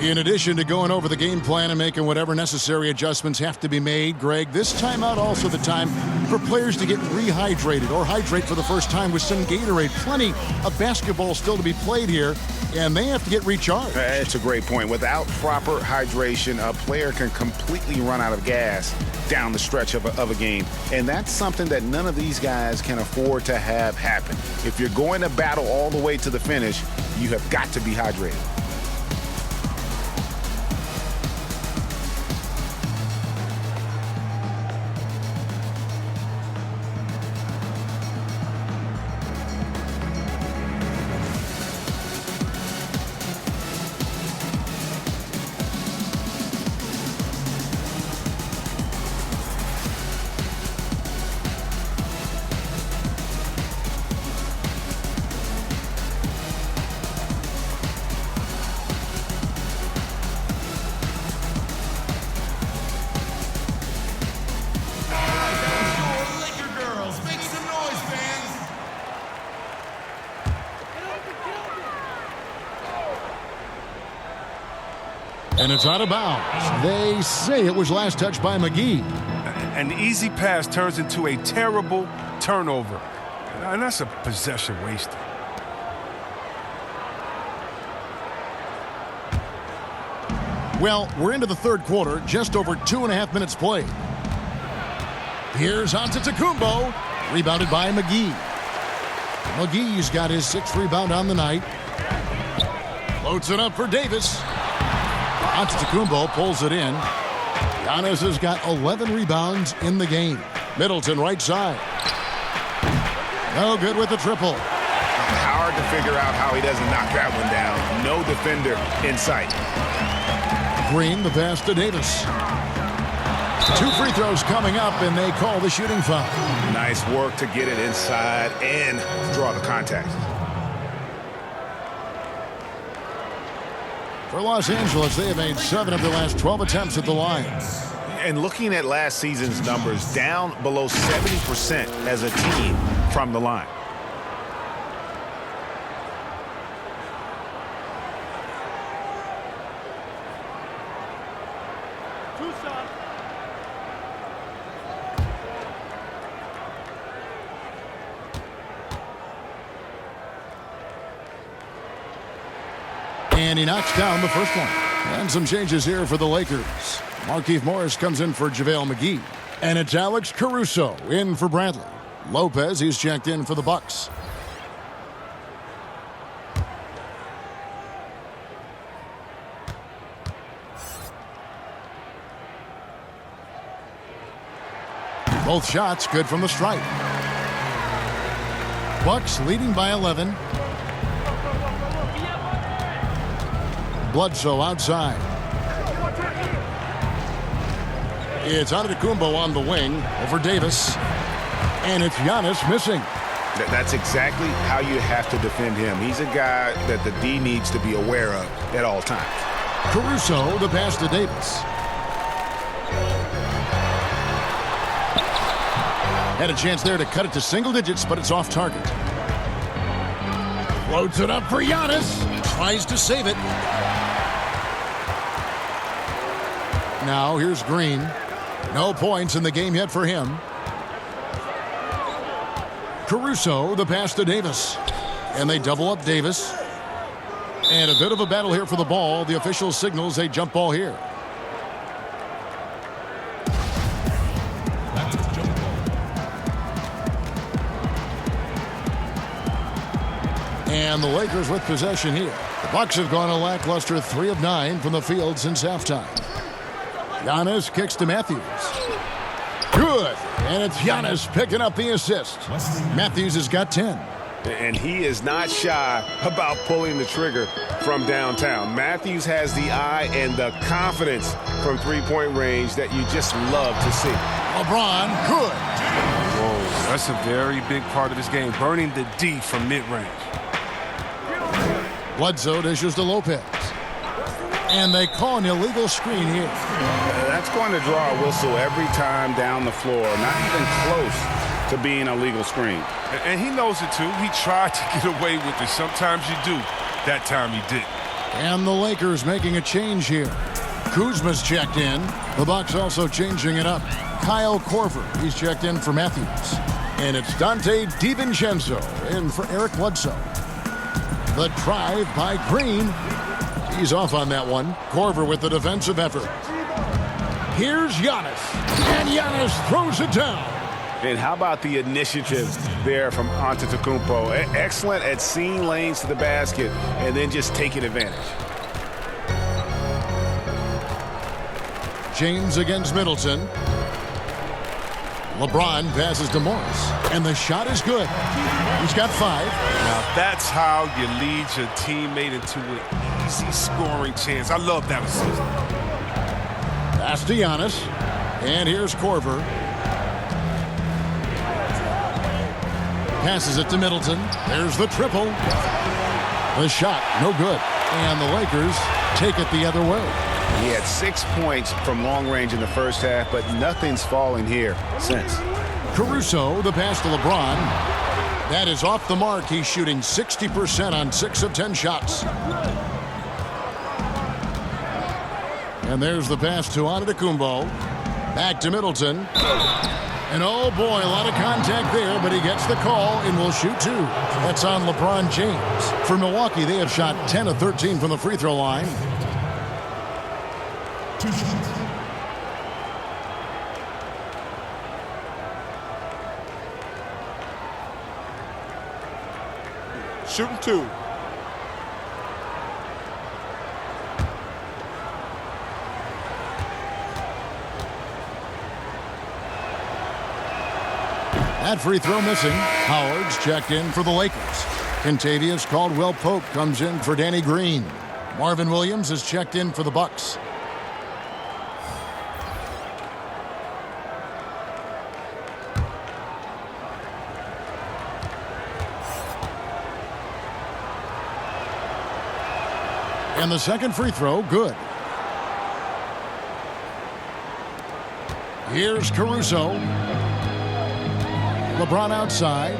In addition to going over the game plan and making whatever necessary adjustments have to be made, Greg, this timeout also the time for players to get rehydrated or hydrate for the first time with some Gatorade. Plenty of basketball still to be played here, and they have to get recharged. That's a great point. Without proper hydration, a player can completely run out of gas down the stretch of a game. And that's something that none of these guys can afford to have happen. If you're going to battle all the way to the finish, you have got to be hydrated. And it's out of bounds. They say it was last touched by McGee. An easy pass turns into a terrible turnover. And that's a possession wasted. Well, we're into the third quarter, just over 2.5 minutes played. Here's Antetokounmpo, rebounded by McGee. McGee's got his 6th rebound on the night. Floats it up for Davis. Antetokounmpo pulls it in. Giannis has got 11 rebounds in the game. Middleton right side. No good with the triple. Hard to figure out how he doesn't knock that one down. No defender in sight. Green, the pass to Davis. 2 free throws coming up, and they call the shooting foul. Nice work to get it inside and draw the contact. For Los Angeles, they have made 7 of their last 12 attempts at the line. And looking at last season's numbers, down below 70% as a team from the line. And he knocks down the first one. And some changes here for the Lakers. Markieff Morris comes in for JaVale McGee. And it's Alex Caruso in for Bradley. Lopez, he's checked in for the Bucks. Both shots good from the stripe. Bucks leading by 11. Bledsoe outside. It's Antetokounmpo on the wing over Davis. And it's Giannis missing. That's exactly how you have to defend him. He's a guy that the D needs to be aware of at all times. Caruso, the pass to Davis. Had a chance there to cut it to single digits, but it's off target. Floats it up for Giannis. Tries to save it. Now here's Green. No points in the game yet for him. Caruso, the pass to Davis. And they double up Davis. And a bit of a battle here for the ball. The official signals a jump ball here. That is a jump ball. And the Lakers with possession here. The Bucks have gone a lackluster 3 of 9 from the field since halftime. Giannis kicks to Matthews. Good. And it's Giannis picking up the assist. Matthews has got 10. And he is not shy about pulling the trigger from downtown. Matthews has the eye and the confidence from three-point range that you just love to see. LeBron, good. Whoa, that's a very big part of this game, burning the D from mid-range. Bledsoe dishes to Lopez. And they call an illegal screen here. That's going to draw a whistle every time down the floor. Not even close to being a legal screen. And he knows it too. He tried to get away with it. Sometimes you do. That time he didn't. And the Lakers making a change here. Kuzma's checked in. The Bucks also changing it up. Kyle Korver, he's checked in for Matthews. And it's Dante DiVincenzo in for Eric Bledsoe. The drive by Green. He's off on that one. Korver with the defensive effort. Here's Giannis. And Giannis throws it down. And how about the initiative there from Antetokounmpo? Excellent at seeing lanes to the basket and then just taking advantage. James against Middleton. LeBron passes to Morris. And the shot is good. He's got 5. Now that's how you lead your teammate into an easy scoring chance. I love that assist. Pass to Giannis. And here's Korver. Passes it to Middleton. There's the triple. The shot, no good. And the Lakers take it the other way. He had 6 points from long range in the first half, but nothing's falling here since. Caruso, the pass to LeBron. That is off the mark. He's shooting 60% on 6 of 10 shots. And there's the pass to Antetokounmpo. Back to Middleton. And oh boy, a lot of contact there, but he gets the call and will shoot 2. That's on LeBron James. For Milwaukee, they have shot 10 of 13 from the free throw line. 2 shots. Shooting 2. That free throw missing. Howard's checked in for the Lakers. Contavious Caldwell-Pope comes in for Danny Green. Marvin Williams is checked in for the Bucks. And the second free throw, good. Here's Caruso. LeBron outside.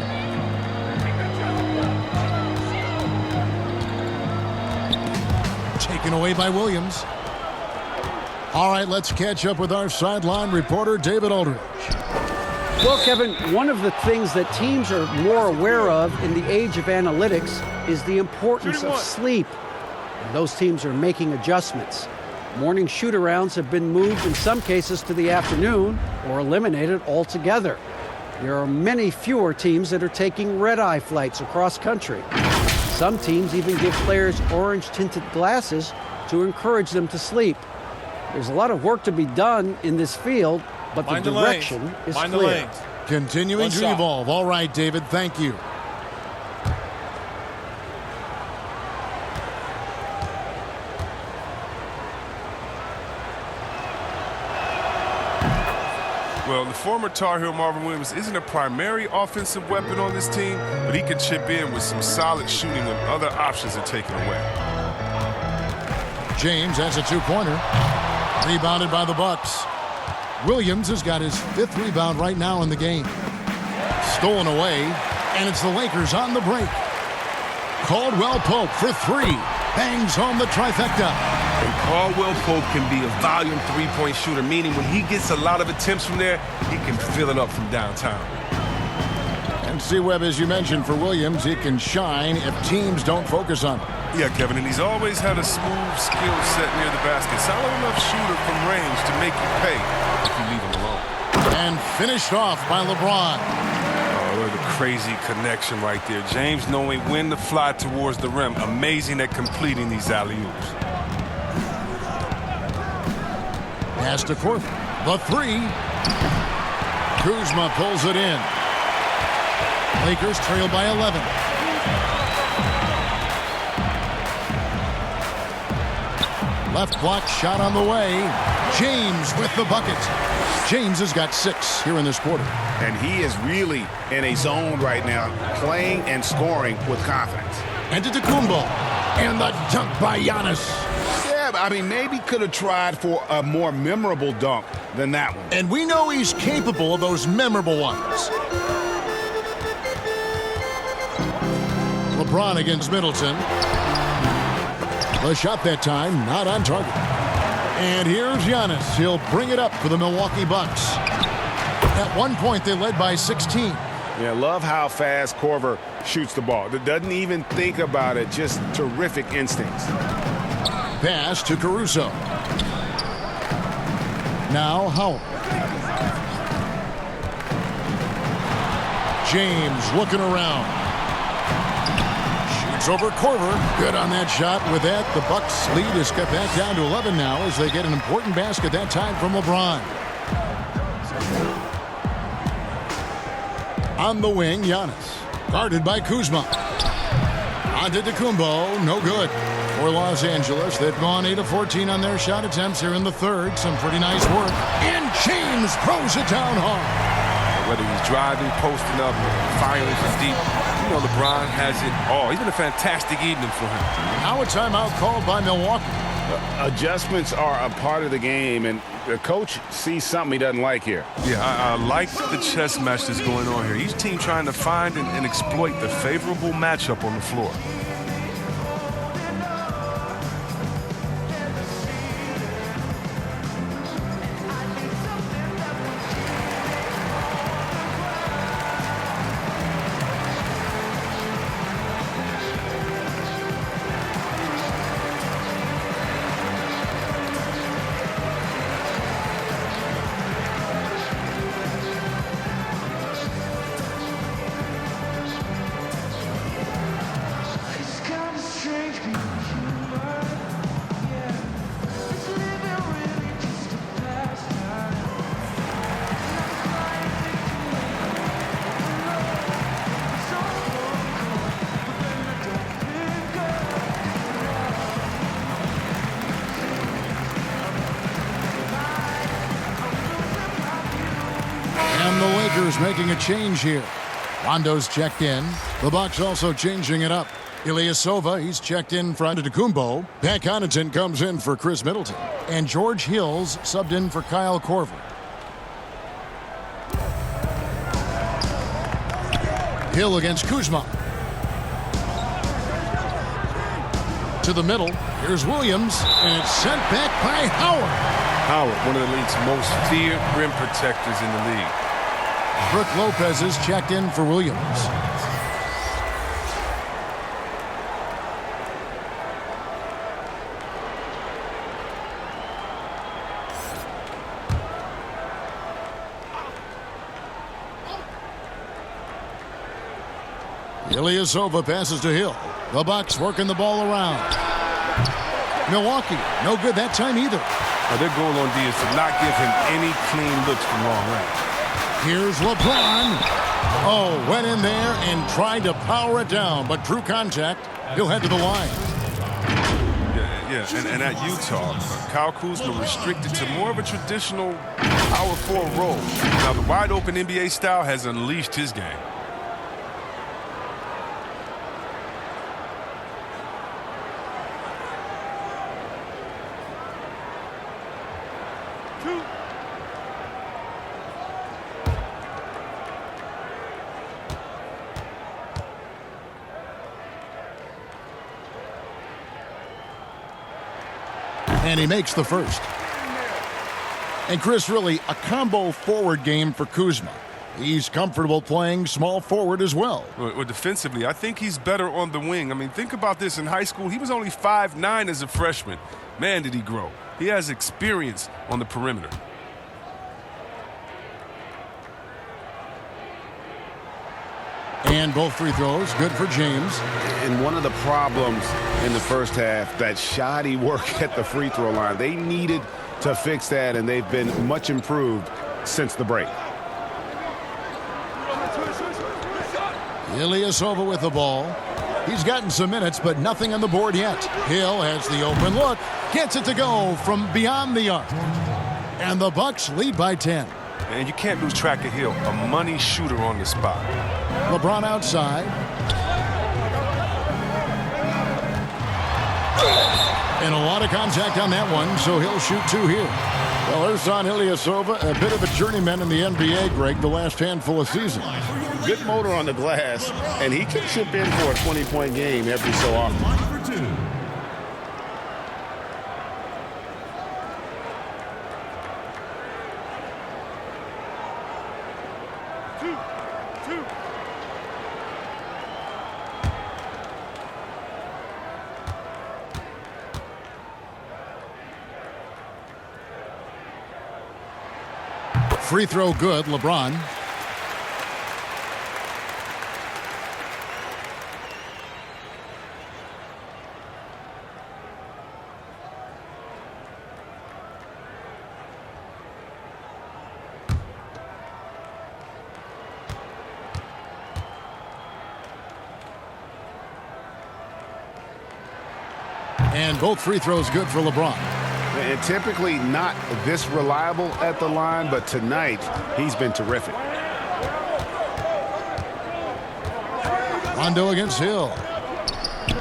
Taken away by Williams. All right, let's catch up with our sideline reporter, David Aldridge. Well, Kevin, one of the things that teams are more aware of in the age of analytics is the importance of sleep. And those teams are making adjustments. Morning shoot-arounds have been moved in some cases to the afternoon or eliminated altogether. There are many fewer teams that are taking red-eye flights across country. Some teams even give players orange-tinted glasses to encourage them to sleep. There's a lot of work to be done in this field, but the direction is clear. Continuing to evolve. All right, David, thank you. Well, the former Tar Heel Marvin Williams isn't a primary offensive weapon on this team, but he can chip in with some solid shooting when other options are taken away. James has a two-pointer. Rebounded by the Bucks. Williams has got his 5th rebound right now in the game. Stolen away, and it's the Lakers on the break. Caldwell Pope for 3. Bangs home the trifecta. And Caldwell Pope can be a volume three-point shooter, meaning when he gets a lot of attempts from there, he can fill it up from downtown. And C-Webb, as you mentioned, for Williams, he can shine if teams don't focus on him. Yeah, Kevin, and he's always had a smooth skill set near the basket. Solid enough shooter from range to make you pay if you leave him alone. And finished off by LeBron. Oh, look at the crazy connection right there. James knowing when to fly towards the rim. Amazing at completing these alley-oops. Pass to Korver. The 3. Kuzma pulls it in. Lakers trail by 11. Left block shot on the way. James with the bucket. James has got 6 here in this quarter. And he is really in a zone right now, playing and scoring with confidence. And to Antetokounmpo. And the dunk by Giannis. Yeah, I mean, maybe could have tried for a more memorable dunk than that one. And we know he's capable of those memorable ones. LeBron against Middleton. The shot that time, not on target. And here's Giannis. He'll bring it up for the Milwaukee Bucks. At one point, they led by 16. Yeah, love how fast Korver shoots the ball. Doesn't even think about it. Just terrific instincts. Pass to Caruso. Now Howell. James looking around. Shoots over Korver. Good on that shot. With that, the Bucks lead is cut back down to 11 now as they get an important basket that time from LeBron. On the wing, Giannis. Guarded by Kuzma. Antetokounmpo, no good. For Los Angeles, they've gone 8 of 14 on their shot attempts here in the third. Some pretty nice work. And James throws it down hard. Whether he's driving, posting up, firing from deep, you know LeBron has it all. He's been a fantastic evening for him. Now a timeout called by Milwaukee. Adjustments are a part of the game, and the coach sees something he doesn't like here. Yeah, I like the chess match that's going on here. Each team trying to find and exploit the favorable matchup on the floor. And the Lakers making a change here. Rondo's checked in. The Bucks also changing it up. Ilyasova, he's checked in for Antetokounmpo. Pat Connaughton comes in for Chris Middleton. And George Hill's subbed in for Kyle Korver. Hill against Kuzma. To the middle. Here's Williams. And it's sent back by Howard. Howard, one of the league's most feared rim protectors in the league. Brook Lopez is checked in for Williams. Ilyasova passes to Hill. The Bucks working the ball around. Milwaukee, no good that time either. Now their goal on D is to not give him any clean looks from long range. Here's LeBron. Oh, went in there and tried to power it down, but drew contact. He'll head to the line. Yeah, and at Utah, Kyle Kuzma restricted to more of a traditional power forward role. Now, the wide-open NBA style has unleashed his game. And he makes the first. And Chris, really a combo forward game for Kuzma. He's comfortable playing small forward as well. Well, defensively, I think he's better on the wing. I mean, think about this. In high school, he was only 5'9" as a freshman. Man, did he grow. He has experience on the perimeter. And both free throws, good for James. And one of the problems in the first half, that shoddy work at the free throw line. They needed to fix that, and they've been much improved since the break. Ilyasova with the ball. He's gotten some minutes, but nothing on the board yet. Hill has the open look, gets it to go from beyond the arc. And the Bucks lead by 10. And you can't lose track of Hill, a money shooter on the spot. LeBron outside. And a lot of contact on that one, so he'll shoot two here. Well, Ersan Ilyasova, a bit of a journeyman in the NBA, Greg, the last handful of seasons. Good motor on the glass, and he can chip in for a 20-point game every so often. Free throw good, LeBron. And both free throws good for LeBron. And typically not this reliable at the line, but tonight he's been terrific. Rondo against Hill.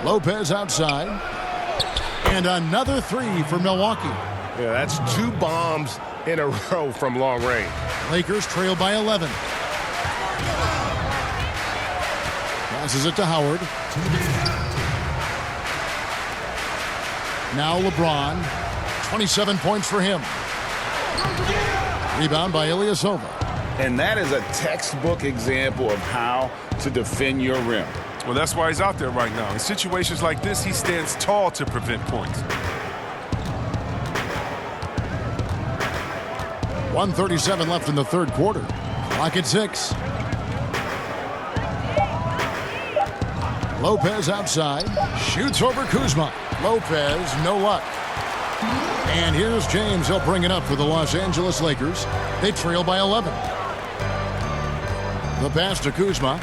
Lopez outside. And another three for Milwaukee. Yeah, that's 2 bombs in a row from long range. Lakers trail by 11. Passes it to Howard. Now LeBron. 27 points for him. Rebound by Ilyasova. And that is a textbook example of how to defend your rim. Well, that's why he's out there right now. In situations like this, he stands tall to prevent points. 1:37 left in the third quarter. Clock at 6. Lopez outside. Shoots over Kuzma. Lopez, no luck. And here's James. He'll bring it up for the Los Angeles Lakers. They trail by 11. The pass to Kuzma.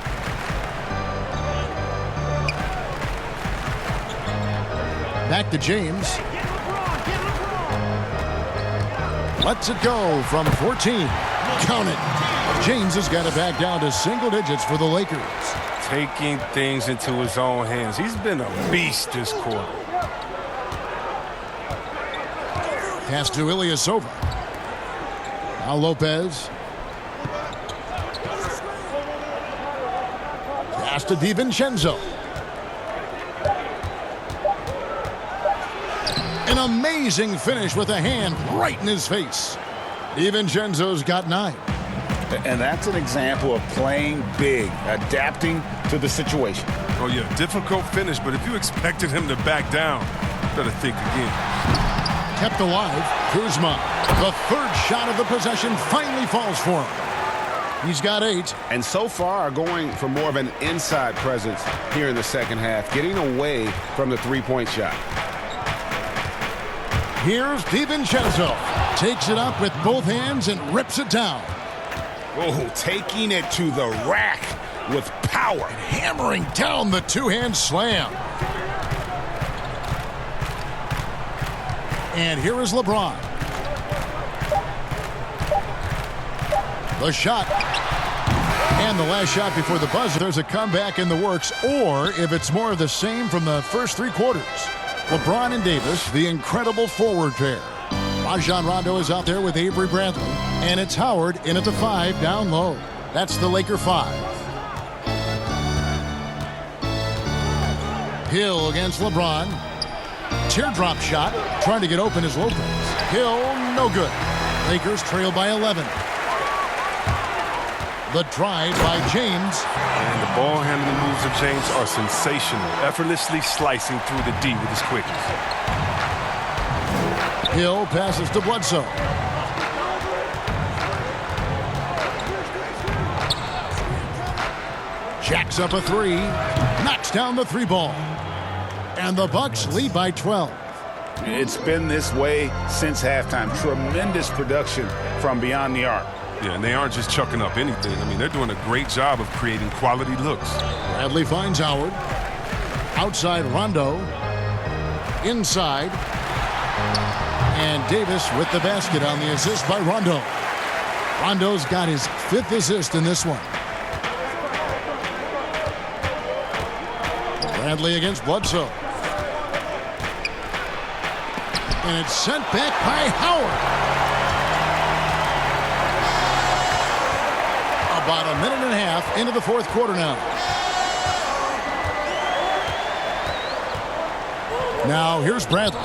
Back to James. Lets it go from 14. Count it. James has got it back down to single digits for the Lakers. Taking things into his own hands. He's been a beast this quarter. Pass to Ilyasova. Now Lopez. Pass to DiVincenzo. An amazing finish with a hand right in his face. DiVincenzo's got 9. And that's an example of playing big, adapting to the situation. Oh, yeah, difficult finish, but if you expected him to back down, better think again. Kept alive. Kuzma. The third shot of the possession finally falls for him. He's got 8. And so far going for more of an inside presence here in the second half, getting away from the three-point shot. Here's DiVincenzo. Takes it up with both hands and rips it down. Oh, taking it to the rack with power. Hammering down the two-hand slam. And here is LeBron. The shot. And the last shot before the buzzer. There's a comeback in the works, or if it's more of the same from the first 3 quarters. LeBron and Davis, the incredible forward pair. Rajon Rondo is out there with Avery Bradley. And it's Howard in at the 5 down low. That's the Laker 5. Hill against LeBron. Teardrop shot. Trying to get open is Lopez. Hill, no good. Lakers trail by 11. The drive by James. And the ball handling moves of James are sensational. Effortlessly slicing through the D with his quickness. Hill passes to Bledsoe. Jacks up a 3. Knocks down the 3 ball. And the Bucks lead by 12. It's been this way since halftime. Tremendous production from beyond the arc. Yeah, and they aren't just chucking up anything. I mean, they're doing a great job of creating quality looks. Bradley finds Howard. Outside Rondo. Inside. And Davis with the basket on the assist by Rondo. Rondo's got his 5th assist in this one. Bradley against Bledsoe. And it's sent back by Howard. About a minute and a half into the 4th quarter now. Now here's Bradley.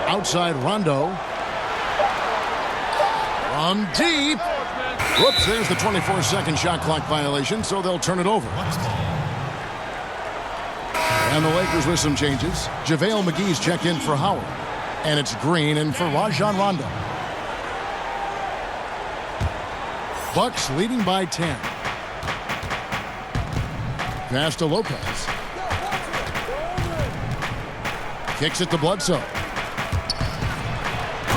Outside Rondo. From deep. Whoops, there's the 24-second shot clock violation, so they'll turn it over. And the Lakers with some changes. JaVale McGee's checked in for Howard. And it's Green in for Rajon Rondo. Bucks leading by 10. Pass to Lopez. Kicks it to Bledsoe.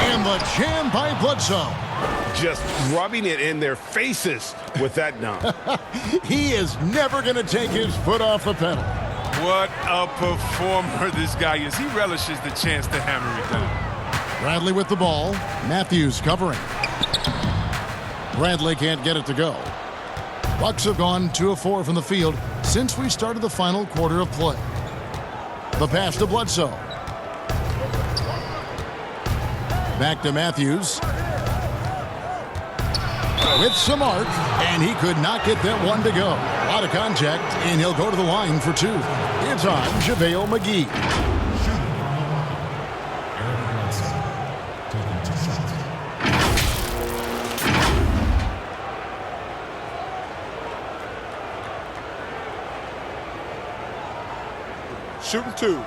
And the jam by Bledsoe. Just rubbing it in their faces with that dunk. He is never going to take his foot off the pedal. What a performer this guy is. He relishes the chance to hammer it down. Bradley with the ball. Matthews covering. Bradley can't get it to go. Bucks have gone 2 of 4 from the field since we started the final quarter of play. The pass to Bledsoe. Back to Matthews. With some arc, and he could not get that one to go. A lot of contact, and he'll go to the line for 2. It's on JaVale McGee. Shooting 2.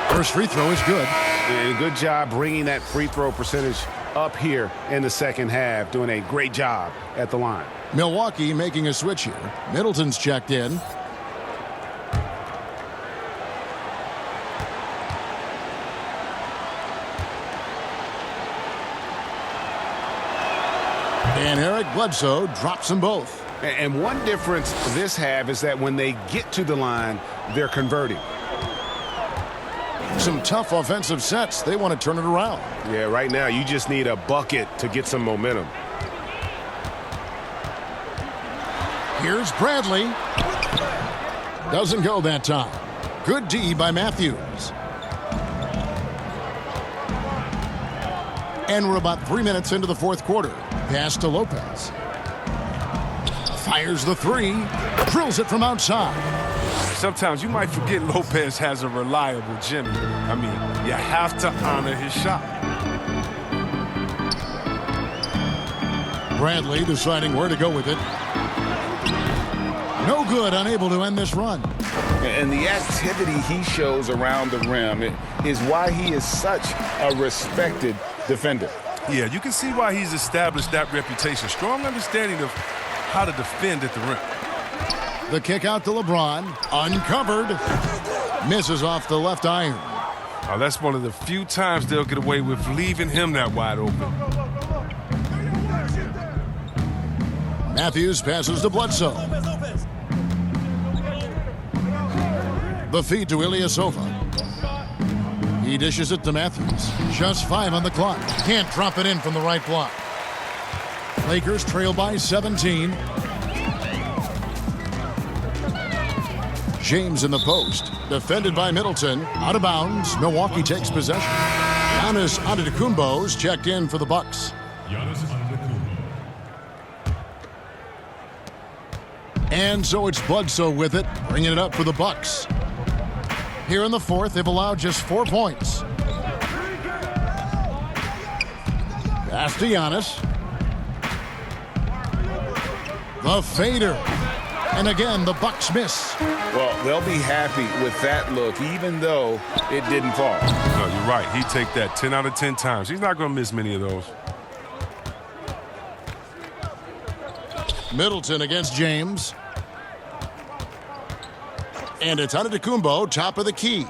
First free throw is good. And good job bringing that free throw percentage up here in the second half. Doing a great job at the line. Milwaukee making a switch here. Middleton's checked in. And Eric Bledsoe drops them both. And one difference this half is that when they get to the line, they're converting. Some tough offensive sets. They want to turn it around. Yeah, right now you just need a bucket to get some momentum. Here's Bradley. Doesn't go that time. Good D by Matthews. And we're about 3 minutes into the 4th quarter. Pass to Lopez. Fires the 3. Drills it from outside. Sometimes you might forget Lopez has a reliable Jimmy. I mean, you have to honor his shot. Bradley deciding where to go with it. No good, unable to end this run. And the activity he shows around the rim is why he is such a respected defender. Yeah, you can see why he's established that reputation. Strong understanding of how to defend at the rim. The kick out to LeBron. Uncovered. Misses off the left iron. Oh, that's one of the few times they'll get away with leaving him that wide open. Matthews passes to Bledsoe. The feed to Ilyasova. He dishes it to Matthews. Just 5 on the clock. Can't drop it in from the right block. Lakers trail by 17. James in the post. Defended by Middleton. Out of bounds. Milwaukee takes possession. Giannis Antetokounmpo's checked in for the Bucks. Giannis Antetokounmpo. And so it's Bledsoe with it, bringing it up for the Bucks. Here in the fourth, they've allowed just 4 points. Pass to Giannis. The fader. And again, the Bucks miss. Well, they'll be happy with that look, even though it didn't fall. No, you're right. He'd take that 10 out of 10 times. He's not going to miss many of those. Middleton against James. And it's Antetokounmpo, top of the key.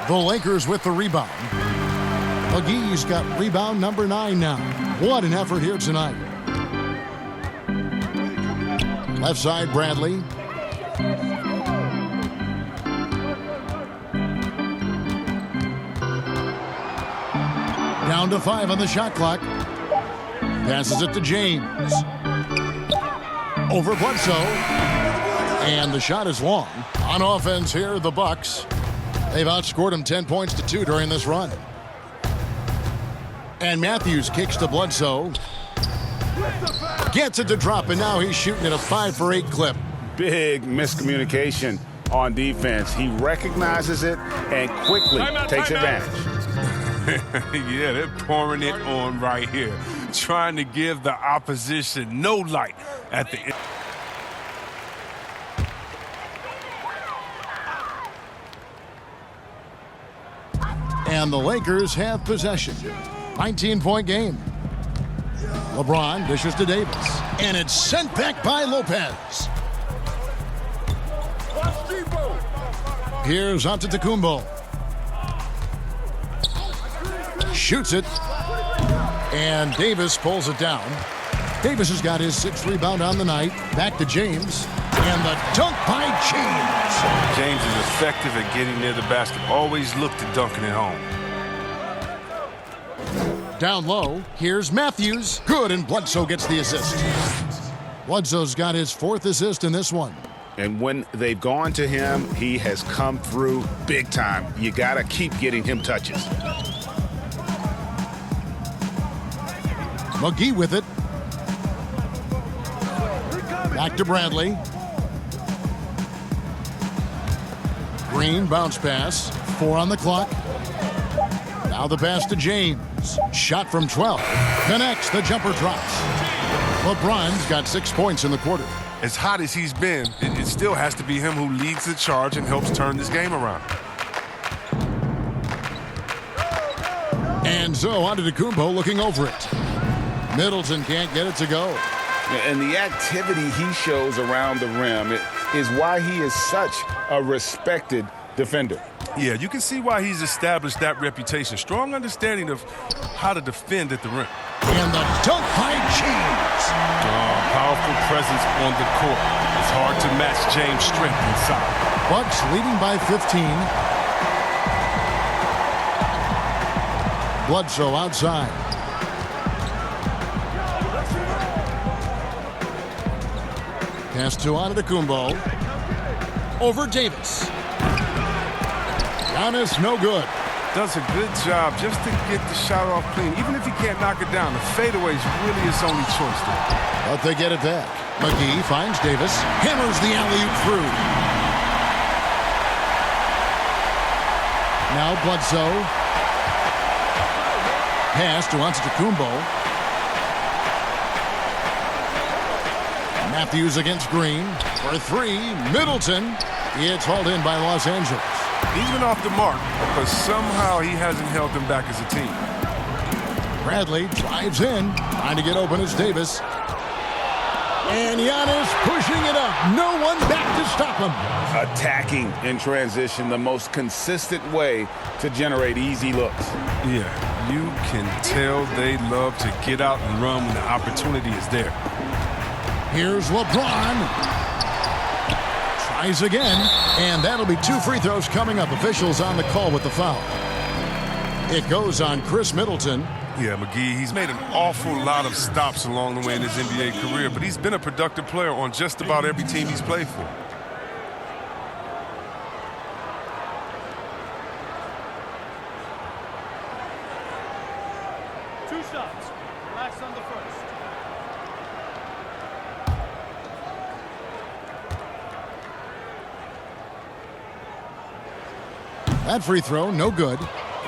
The Lakers with the rebound. McGee's got rebound number 9 now. What an effort here tonight. Left side, Bradley. Down to 5 on the shot clock. Passes it to James. Over Bledsoe. And the shot is long. On offense here, the Bucks. They've outscored them 10 points to 2 during this run. And Matthews kicks to Bledsoe. Gets it to drop, and now he's shooting at a 5 for 8 clip. Big miscommunication on defense. He recognizes it and quickly takes advantage. Yeah, they're pouring it on right here. Trying to give the opposition no light at the end. And the Lakers have possession. 19-point game. LeBron dishes to Davis. And it's sent back by Lopez. Here's Antetokounmpo. Shoots it. And Davis pulls it down. Davis has got his 6th rebound on the night. Back to James. And the dunk by James. James is effective at getting near the basket. Always look to dunking it home. Down low, here's Matthews. Good, and Bledsoe gets the assist. Bledsoe's got his 4th assist in this one. And when they've gone to him, he has come through big time. You got to keep getting him touches. McGee with it. Back to Bradley. Green bounce pass. 4 on the clock. Now the pass to James. Shot from 12. Connects. The jumper drops. LeBron's got 6 points in the quarter. As hot as he's been, it still has to be him who leads the charge and helps turn this game around. And so Antetokounmpo looking over it. Middleton can't get it to go. And the activity he shows around the rim is why he is such a respected defender. Yeah, you can see why he's established that reputation. Strong understanding of how to defend at the rim. And the dunk by James. Powerful presence on the court. It's hard to match James' strength inside. Bucks leading by 15. Bledsoe outside. Pass to Antetokounmpo. Over Davis. Giannis, no good. Does a good job just to get the shot off clean. Even if he can't knock it down, the fadeaway is really his only choice there. But they get it back. McGee finds Davis. Hammers the alley-oop through. Now Bledsoe. Pass to Antetokounmpo. Matthews against Green. For 3, Middleton. It's hauled in by Los Angeles. He's been off the mark, but somehow he hasn't held them back as a team. Bradley drives in. Trying to get open is Davis. And Giannis pushing it up. No one back to stop him. Attacking in transition, the most consistent way to generate easy looks. Yeah, you can tell they love to get out and run when the opportunity is there. Here's LeBron. Tries again, and that'll be 2 free throws coming up. Officials on the call with the foul. It goes on Chris Middleton. Yeah, McGee, he's made an awful lot of stops along the way in his NBA career, but he's been a productive player on just about every team he's played for. Two shots. Relax on the first. That free throw, no good.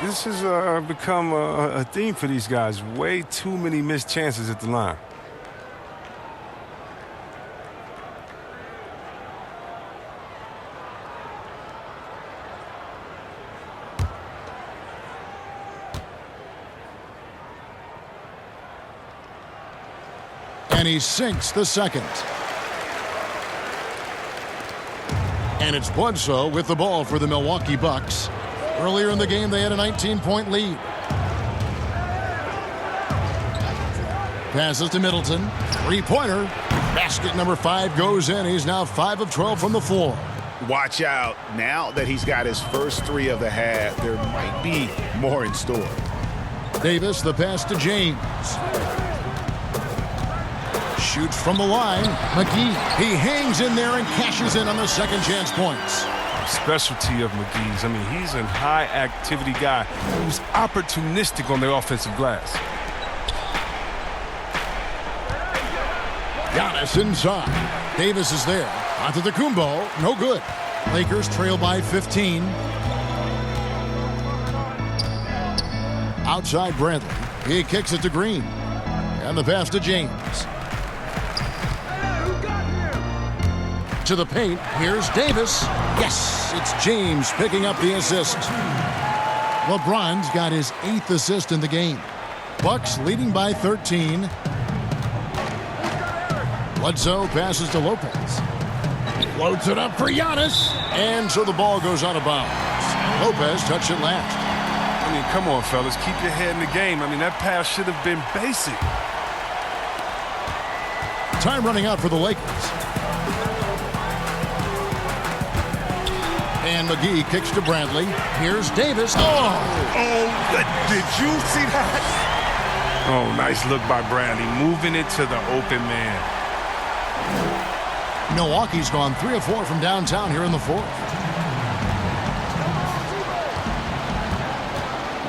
This has become a theme for these guys. Way too many missed chances at the line. And he sinks the second. And it's Bledsoe with the ball for the Milwaukee Bucks. Earlier in the game, they had a 19-point lead. Passes to Middleton. Three-pointer. Basket number 5 goes in. He's now 5 of 12 from the floor. Watch out. Now that he's got his first 3 of the half, there might be more in store. Davis, the pass to James. Shoots from the line. McGee. He hangs in there and cashes in on the second chance points. Specialty of McGee's. I mean, he's a high-activity guy who's opportunistic on the offensive glass. Giannis inside. Davis is there. Onto the Kumbo. No good. Lakers trail by 15. Outside Bradley. He kicks it to Green. And the pass to James. To the paint. Here's Davis. Yes, it's James picking up the assist. LeBron's got his 8th assist in the game. Bucks leading by 13. Bledsoe passes to Lopez. Loads it up for Giannis. And so the ball goes out of bounds. Lopez touched it last. I mean, come on, fellas. Keep your head in the game. I mean, that pass should have been basic. Time running out for the Lakers. And McGee kicks to Bradley. Here's Davis. Did you see that? Oh, nice look by Bradley, moving it to the open man. Milwaukee's gone 3 of 4 from downtown here in the 4th.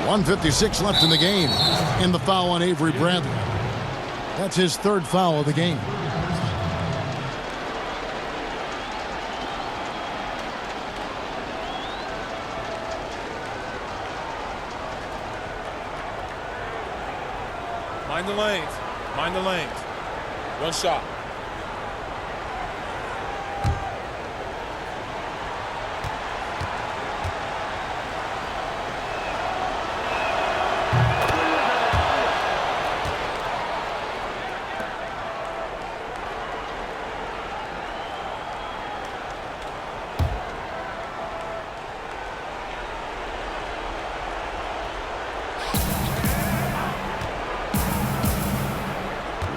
1:56 left in the game. And the foul on Avery Bradley. That's his 3rd foul of the game. Mind the lanes. Mind the lanes. One shot.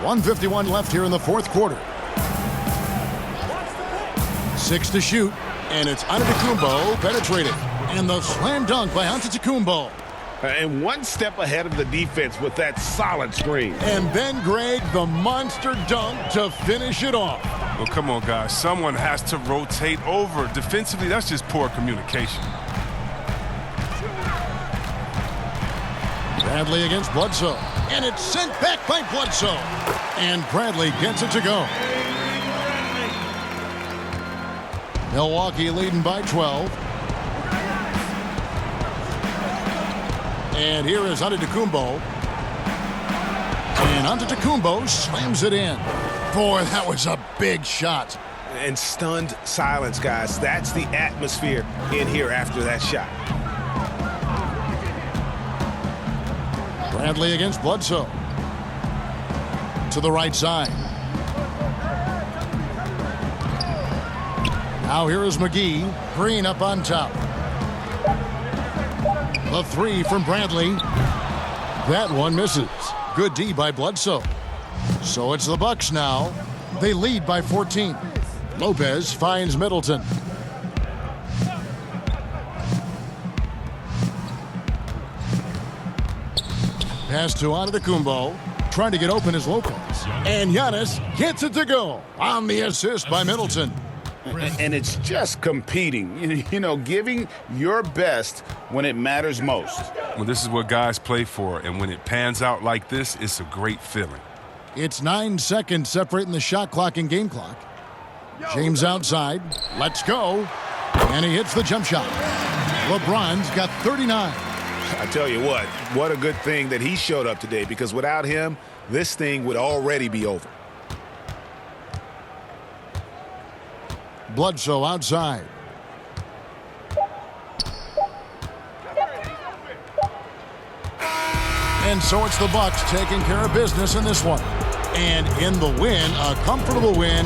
.151 left here in the 4th quarter. 6 to shoot, and it's Antetokounmpo penetrating. And the slam dunk by Antetokounmpo. And one step ahead of the defense with that solid screen. And then Greg, the monster dunk to finish it off. Well, come on, guys. Someone has to rotate over. Defensively, that's just poor communication. Bradley against Bledsoe. And it's sent back by Bledsoe. And Bradley gets it to go. Milwaukee leading by 12. And here is Antetokounmpo. And Antetokounmpo slams it in. Boy, that was a big shot. And stunned silence, guys. That's the atmosphere in here after that shot. Bradley against Bledsoe. To the right side. Now here is McGee. Green up on top. The three from Bradley. That one misses. Good D by Bledsoe. So it's the Bucks now. They lead by 14. Lopez finds Middleton. Pass to Antetokounmpo. Trying to get open is Lopez. And Giannis gets it to go on the assist by Middleton. And it's just competing, you know, giving your best when it matters most. Well, this is what guys play for, and when it pans out like this, it's a great feeling. It's 9 seconds separating the shot clock and game clock. James outside. Let's go. And he hits the jump shot. LeBron's got 39. I tell you what a good thing that he showed up today, because without him, this thing would already be over. Bledsoe outside. And so it's the Bucks taking care of business in this one. And in the win, a comfortable win.